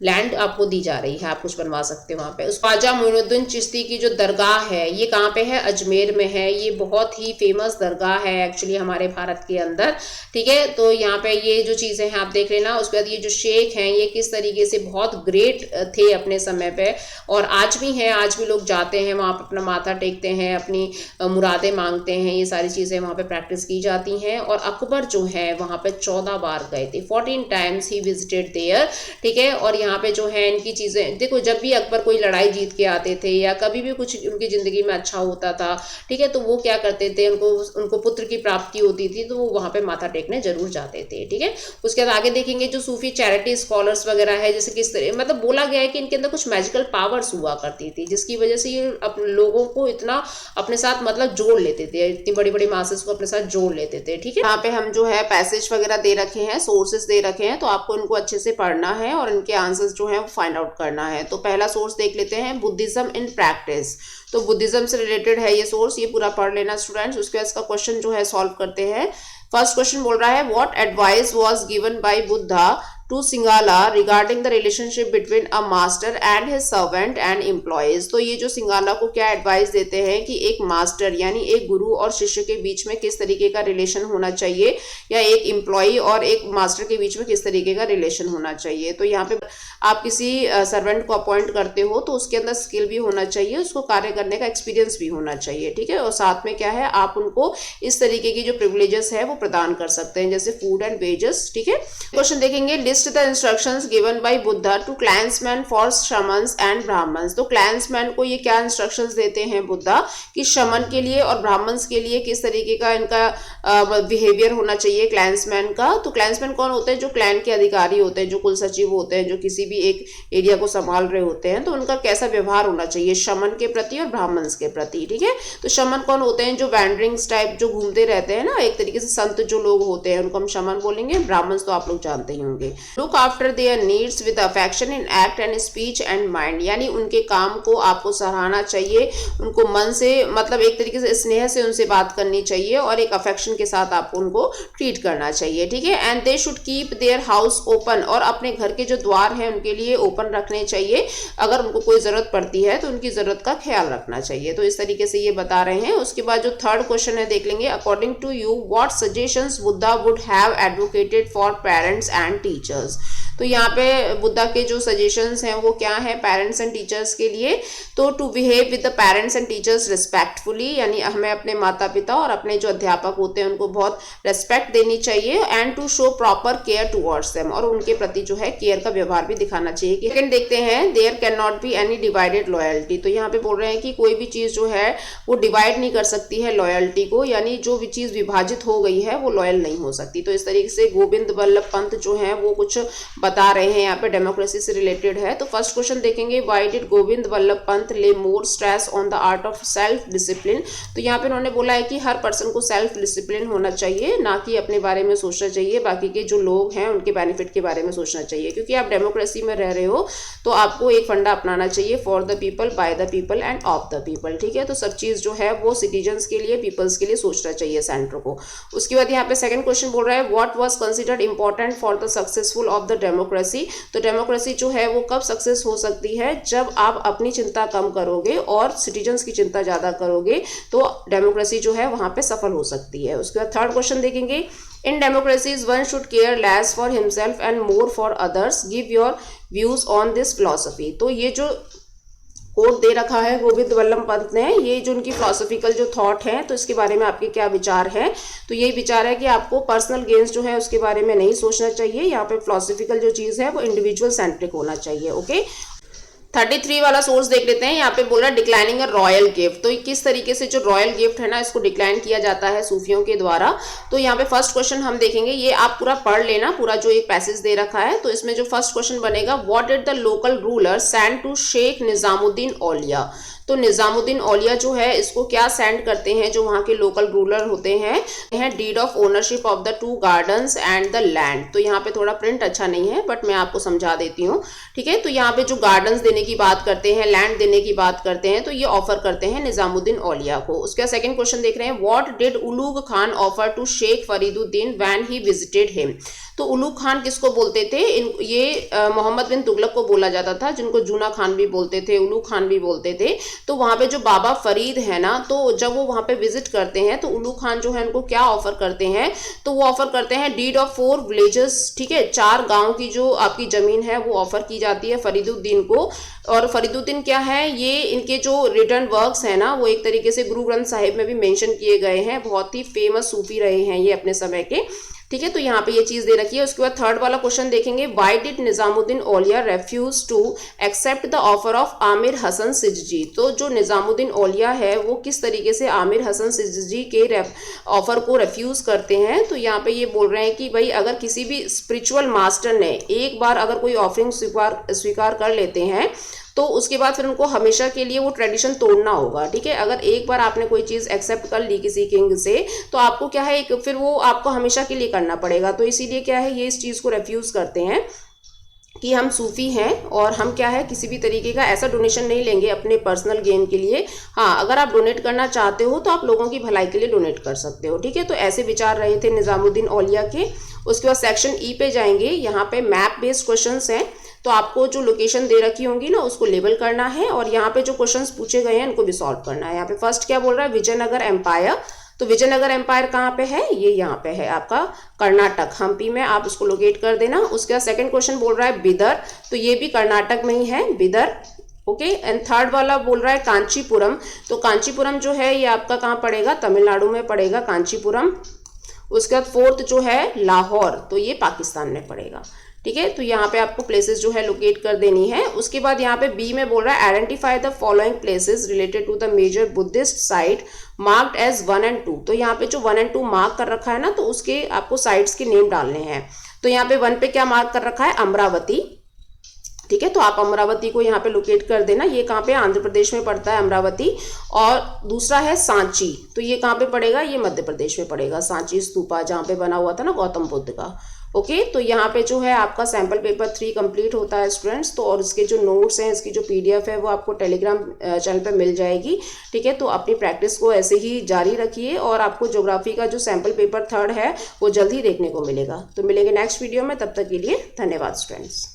लैंड आपको दी जा रही है, आप कुछ बनवा सकते हो वहाँ पे। ख्वाजा मोइनुद्दीन चिश्ती की जो दरगाह है ये कहाँ पे है, अजमेर में है। ये बहुत ही फेमस दरगाह है एक्चुअली हमारे भारत के अंदर, ठीक है। तो यहाँ पे ये जो चीज़ें हैं आप देख लेना। उसके बाद ये जो शेख हैं ये किस तरीके से बहुत ग्रेट थे अपने समय पे, और आज भी हैं, आज भी लोग जाते हैं वहाँ पर अपना माथा टेकते हैं, अपनी मुरादें मांगते हैं, ये सारी चीज़ें वहाँ पे प्रैक्टिस की जाती हैं। और अकबर जो है वहाँ पे 14 बार गए थे, 14 टाइम्स ही विजिटेड देयर, ठीक है। और यहाँ पे जो है इनकी चीज़ें देखो, जब भी अकबर कोई लड़ाई जीत के आते थे या कभी भी कुछ उनकी ज़िंदगी में अच्छा होता था, ठीक है, तो वो क्या करते थे, उनको पुत्र की प्राप्ति होती थी तो वो वहाँ पे माथा टेकने जरूर जाते थे, ठीक है। उसके बाद आगे देखेंगे जो सूफी चैरिटी स्कॉलर्स वगैरह है, जैसे किस तरह मतलब बोला गया है कि इनके अंदर कुछ मैजिकल पावर्स हुआ करती थी, जिसकी वजह से ये अपने लोगों को इतना अपने साथ मतलब जोड़ लेते थे, इतनी बड़ी बड़ी मासेस को अपने साथ जोड़ लेते थे, ठीक है। यहाँ पे हम जो है पैसेज वगैरह दे रखे हैं, सोर्सेस दे रखे हैं, तो आपको इनको अच्छे से पढ़ना है और इनके आंसर्स जो है वो फाइंड आउट करना है। तो पहला सोर्स देख लेते हैं, बुद्धिज्म इन प्रैक्टिस। तो बुद्धिज्म से रिलेटेड है ये सोर्स, ये पूरा पढ़ लेना स्टूडेंट्स। उसके बाद इसका क्वेश्चन जो है सॉल्व करते हैं। फर्स्ट क्वेश्चन बोल रहा है, what advice was given by Buddha to Singala regarding the relationship between a master and his servant and employees। तो ये जो सिंगाला को क्या एडवाइस देते हैं कि एक मास्टर यानी एक गुरु और शिष्य के बीच में किस तरीके का रिलेशन होना चाहिए, या एक एम्प्लॉय और एक मास्टर के बीच में किस तरीके का रिलेशन होना चाहिए। तो यहाँ पे आप किसी सर्वेंट को अपॉइंट करते हो तो उसके अंदर स्किल भी होना चाहिए, उसको कार्य करने का एक्सपीरियंस भी होना चाहिए, ठीक है, और साथ में क्या है, आप उनको इस तरीके की जो प्रिविलेजेस है वो प्रदान कर सकते हैं, जैसे फूड एंड वेजेस, ठीक है। क्वेश्चन देखेंगे, list the instructions given by Buddha to clansmen for shramanas and Brahmins. तो क्लैंसमैन को ये क्या इंस्ट्रक्शंस देते हैं बुद्धा कि शमन के लिए और ब्राह्मण्स के लिए किस तरीके का इनका बिहेवियर होना चाहिए क्लैंसमैन का। तो क्लैंसमैन कौन होते हैं, जो क्लैन के अधिकारी होते हैं, जो कुल सचिव होते हैं, जो किसी भी एक एरिया को संभाल रहे होते हैं, तो उनका कैसा व्यवहार होना चाहिए शमन के प्रति और ब्राह्मण्स के प्रति, ठीक है। तो शमन कौन होते हैं, जो वैंडरिंग्स टाइप जो घूमते रहते हैं ना, एक तरीके से संत जो लोग होते हैं उनको हम शमन बोलेंगे। ब्राह्मण्स तो आप लोग जानते ही होंगे। Look after their needs with affection in act and speech and mind, यानी उनके काम को आपको सराहना चाहिए, उनको मन से मतलब एक तरीके से स्नेह से उनसे बात करनी चाहिए और एक अफेक्शन के साथ आपको उनको ट्रीट करना चाहिए, ठीक है। And they should keep their house open, और अपने घर के जो द्वार हैं उनके लिए ओपन रखने चाहिए, अगर उनको कोई ज़रूरत पड़ती है तो उनकी ज़रूरत का ख्याल रखना चाहिए। तो इस तरीके से ये बता रहे हैं। उसके बाद जो थर्ड क्वेश्चन है देख लेंगे, according to you what suggestions Buddha would have advocated for parents and teachers. तो यहाँ पे बुद्धा के जो सजेशंस हैं वो क्या है पेरेंट्स एंड टीचर्स के लिए। तो to behave with the parents and teachers respectfully, यानी हमें अपने माता पिता और अपने जो अध्यापक होते हैं उनको बहुत रेस्पेक्ट देनी चाहिए। And to show proper care towards them, और उनके प्रति जो है केयर का व्यवहार भी दिखाना चाहिए। सेकंड देखते हैं, there can not be any divided loyalty. तो यहाँ पे बोल रहे हैं कि कोई भी चीज़ जो है वो डिवाइड नहीं कर सकती है लॉयल्टी को, यानी जो भी चीज़ विभाजित हो गई है वो लॉयल नहीं हो सकती। तो इस तरीके से गोविंद वल्लभ पंत जो है वो कुछ बता रहे हैं, यहाँ पे डेमोक्रेसी से रिलेटेड है। तो फर्स्ट क्वेश्चन देखेंगे, व्हाई डिड गोविंद वल्लभ पंत ले more stress on the art of self discipline. तो यहाँ पे उन्होंने बोला है कि हर पर्सन को सेल्फ डिसिप्लिन होना चाहिए, ना कि अपने बारे में सोचना चाहिए, बाकी के जो लोग हैं उनके बेनिफिट के बारे में सोचना चाहिए, क्योंकि आप डेमोक्रेसी में रह रहे हो तो आपको एक फंडा अपनाना चाहिए, for the people, by the people end of the people, ठीक है। तो सब चीज़ जो है वो सिटीजन्स के लिए, पीपल्स के लिए सोचना चाहिए सेंटर को। उसके बाद यहाँ पे सेकंड क्वेश्चन बोल रहा है, what was considered important for the successful of the democracy. तो डेमोक्रेसी जो है वो कब सक्सेस हो सकती है, जब आप अपनी चिंता कम करोगे और सिटीजन्स की चिंता ज़्यादा करोगे, तो डेमोक्रेसी जो है वहाँ पे सफल हो सकती है। उसके बाद थर्ड क्वेश्चन देखेंगे, इन democracies one should care less for himself and more for others, give your views on this philosophy. तो ये जो कोट दे रखा है गोविंद वल्लभ पंत ने, ये जो उनकी फिलोसफिकल जो थॉट है, तो इसके बारे में आपके क्या विचार है। तो यही विचार है कि आपको पर्सनल गेन्स जो है उसके बारे में नहीं सोचना चाहिए, यहाँ पे फिलोसफिकल जो चीज़ है वो इंडिविजुअल सेंट्रिक होना चाहिए, ओके। 33 वाला सोर्स देख लेते हैं। यहाँ पे बोल रहा है डिक्लाइनिंग अ रॉयल गिफ्ट। तो किस तरीके से जो रॉयल गिफ्ट है ना इसको डिक्लाइन किया जाता है सूफियों के द्वारा। तो यहाँ पे फर्स्ट क्वेश्चन हम देखेंगे, ये आप पूरा पढ़ लेना, पूरा जो एक पैसेज दे रखा है। तो इसमें जो फर्स्ट क्वेश्चन बनेगा, what did the local ruler send to Shaikh Nizamuddin Auliya. तो निजामुद्दीन औलिया जो है इसको क्या सेंड करते हैं, जो वहाँ के लोकल रूलर होते हैं deed of ownership of the 2 gardens and the land. तो यहाँ पे थोड़ा प्रिंट अच्छा नहीं है बट मैं आपको समझा देती हूँ, ठीक है। तो यहाँ पे जो गार्डन्स देने की बात करते हैं, लैंड देने की बात करते हैं, तो ये ऑफर करते हैं निजामुद्दीन औलिया को। उसका सेकंड क्वेश्चन देख रहे हैं, what did Ulugh Khan offer to Sheikh Fariduddin when he visited him. तो उलूग खान किसको बोलते थे, ये मोहम्मद बिन तुगलक को बोला जाता था, जिनको जूना खान भी बोलते थे, उलूग खान भी बोलते थे। तो वहाँ पे जो बाबा फरीद है ना, तो जब वो वहाँ पे विजिट करते हैं तो उलूग खान जो है उनको क्या ऑफर करते हैं, तो वो ऑफर करते हैं डीड ऑफ 4 विलेजेस, ठीक है, 4 गांव की जो आपकी जमीन है वो ऑफर की जाती है फरीदुद्दीन को। और फरीदुद्दीन क्या है, ये इनके जो रिटर्न वर्क्स है ना वो एक तरीके से गुरु ग्रंथ साहिब में भी मेंशन किए गए हैं, बहुत ही फेमस सूफी रहे हैं ये अपने समय के। ठीक है, तो यहाँ पे ये चीज दे रखी है। उसके बाद थर्ड वाला क्वेश्चन देखेंगे, why did Nizamuddin Auliya refuse to accept the offer of Amir Hasan Sijzi. तो जो निजामुद्दीन औलिया है वो किस तरीके से आमिर हसन सिजजी के ऑफर को रेफ्यूज करते हैं। तो यहाँ पे ये बोल रहे हैं कि भाई अगर किसी भी स्पिरिचुअल मास्टर ने एक बार अगर कोई ऑफरिंग स्वीकार कर लेते हैं तो उसके बाद फिर उनको हमेशा के लिए वो ट्रेडिशन तोड़ना होगा। ठीक है, अगर एक बार आपने कोई चीज़ एक्सेप्ट कर ली किसी किंग से तो आपको क्या है, एक फिर वो आपको हमेशा के लिए करना पड़ेगा। तो इसीलिए क्या है, ये इस चीज़ को रेफ्यूज़ करते हैं कि हम सूफ़ी हैं और हम क्या है किसी भी तरीके का ऐसा डोनेशन नहीं लेंगे अपने पर्सनल गेन के लिए। हाँ, अगर आप डोनेट करना चाहते हो तो आप लोगों की भलाई के लिए डोनेट कर सकते हो। ठीक है, तो ऐसे विचार रहे थे निजामुद्दीन औलिया के। उसके बाद सेक्शन ई पे जाएंगे, यहाँ पे मैप बेस्ड क्वेश्चंस हैं। तो आपको जो लोकेशन दे रखी होंगी ना उसको लेबल करना है और यहाँ पे जो क्वेश्चंस पूछे गए हैं उनको भी सॉल्व करना है। यहाँ पे फर्स्ट क्या बोल रहा है, विजयनगर एम्पायर। तो विजयनगर एम्पायर कहाँ पे है, ये यहाँ पे है आपका कर्नाटक, हम्पी में, आप उसको लोकेट कर देना। उसके बाद सेकंड क्वेश्चन बोल रहा है बिदर, तो ये भी कर्नाटक में ही है, बिदर। ओके, एंड थर्ड वाला बोल रहा है कांचीपुरम। तो कांचीपुरम जो है ये आपका कहाँ पड़ेगा, तमिलनाडु में पड़ेगा कांचीपुरम। उसके बाद फोर्थ जो है लाहौर, तो ये पाकिस्तान में पड़ेगा। ठीक है, तो यहाँ पे आपको प्लेसेस जो है लोकेट कर देनी है। उसके बाद यहाँ पे बी में बोल रहा है identify the following places related to the major Buddhist site marked as 1 and 2। तो यहाँ पे जो 1 and 2 मार्क कर रखा है ना, तो उसके आपको साइट्स के नेम डालने हैं। तो यहाँ पे 1 पे क्या मार्क कर रखा है, अमरावती। ठीक है, तो आप अमरावती को यहाँ पे लोकेट कर देना। ये कहाँ पे, आंध्र प्रदेश में पड़ता है अमरावती। और दूसरा है सांची, तो ये कहाँ पे पड़ेगा, ये मध्य प्रदेश में पड़ेगा। सांची स्तूपा जहाँ पे बना हुआ था ना गौतम बुद्ध का। ओके, तो यहाँ पे जो है आपका सैम्पल पेपर 3 कंप्लीट होता है स्टूडेंट्स। तो और इसके जो नोट्स हैं, इसकी जो PDF है वो आपको टेलीग्राम चैनल पे मिल जाएगी। ठीक है, तो अपनी प्रैक्टिस को ऐसे ही जारी रखिए और आपको ज्योग्राफी का जो सैम्पल पेपर 3rd है वो जल्द ही देखने को मिलेगा। तो मिलेंगे नेक्स्ट वीडियो में, तब तक के लिए धन्यवाद स्टूडेंट्स।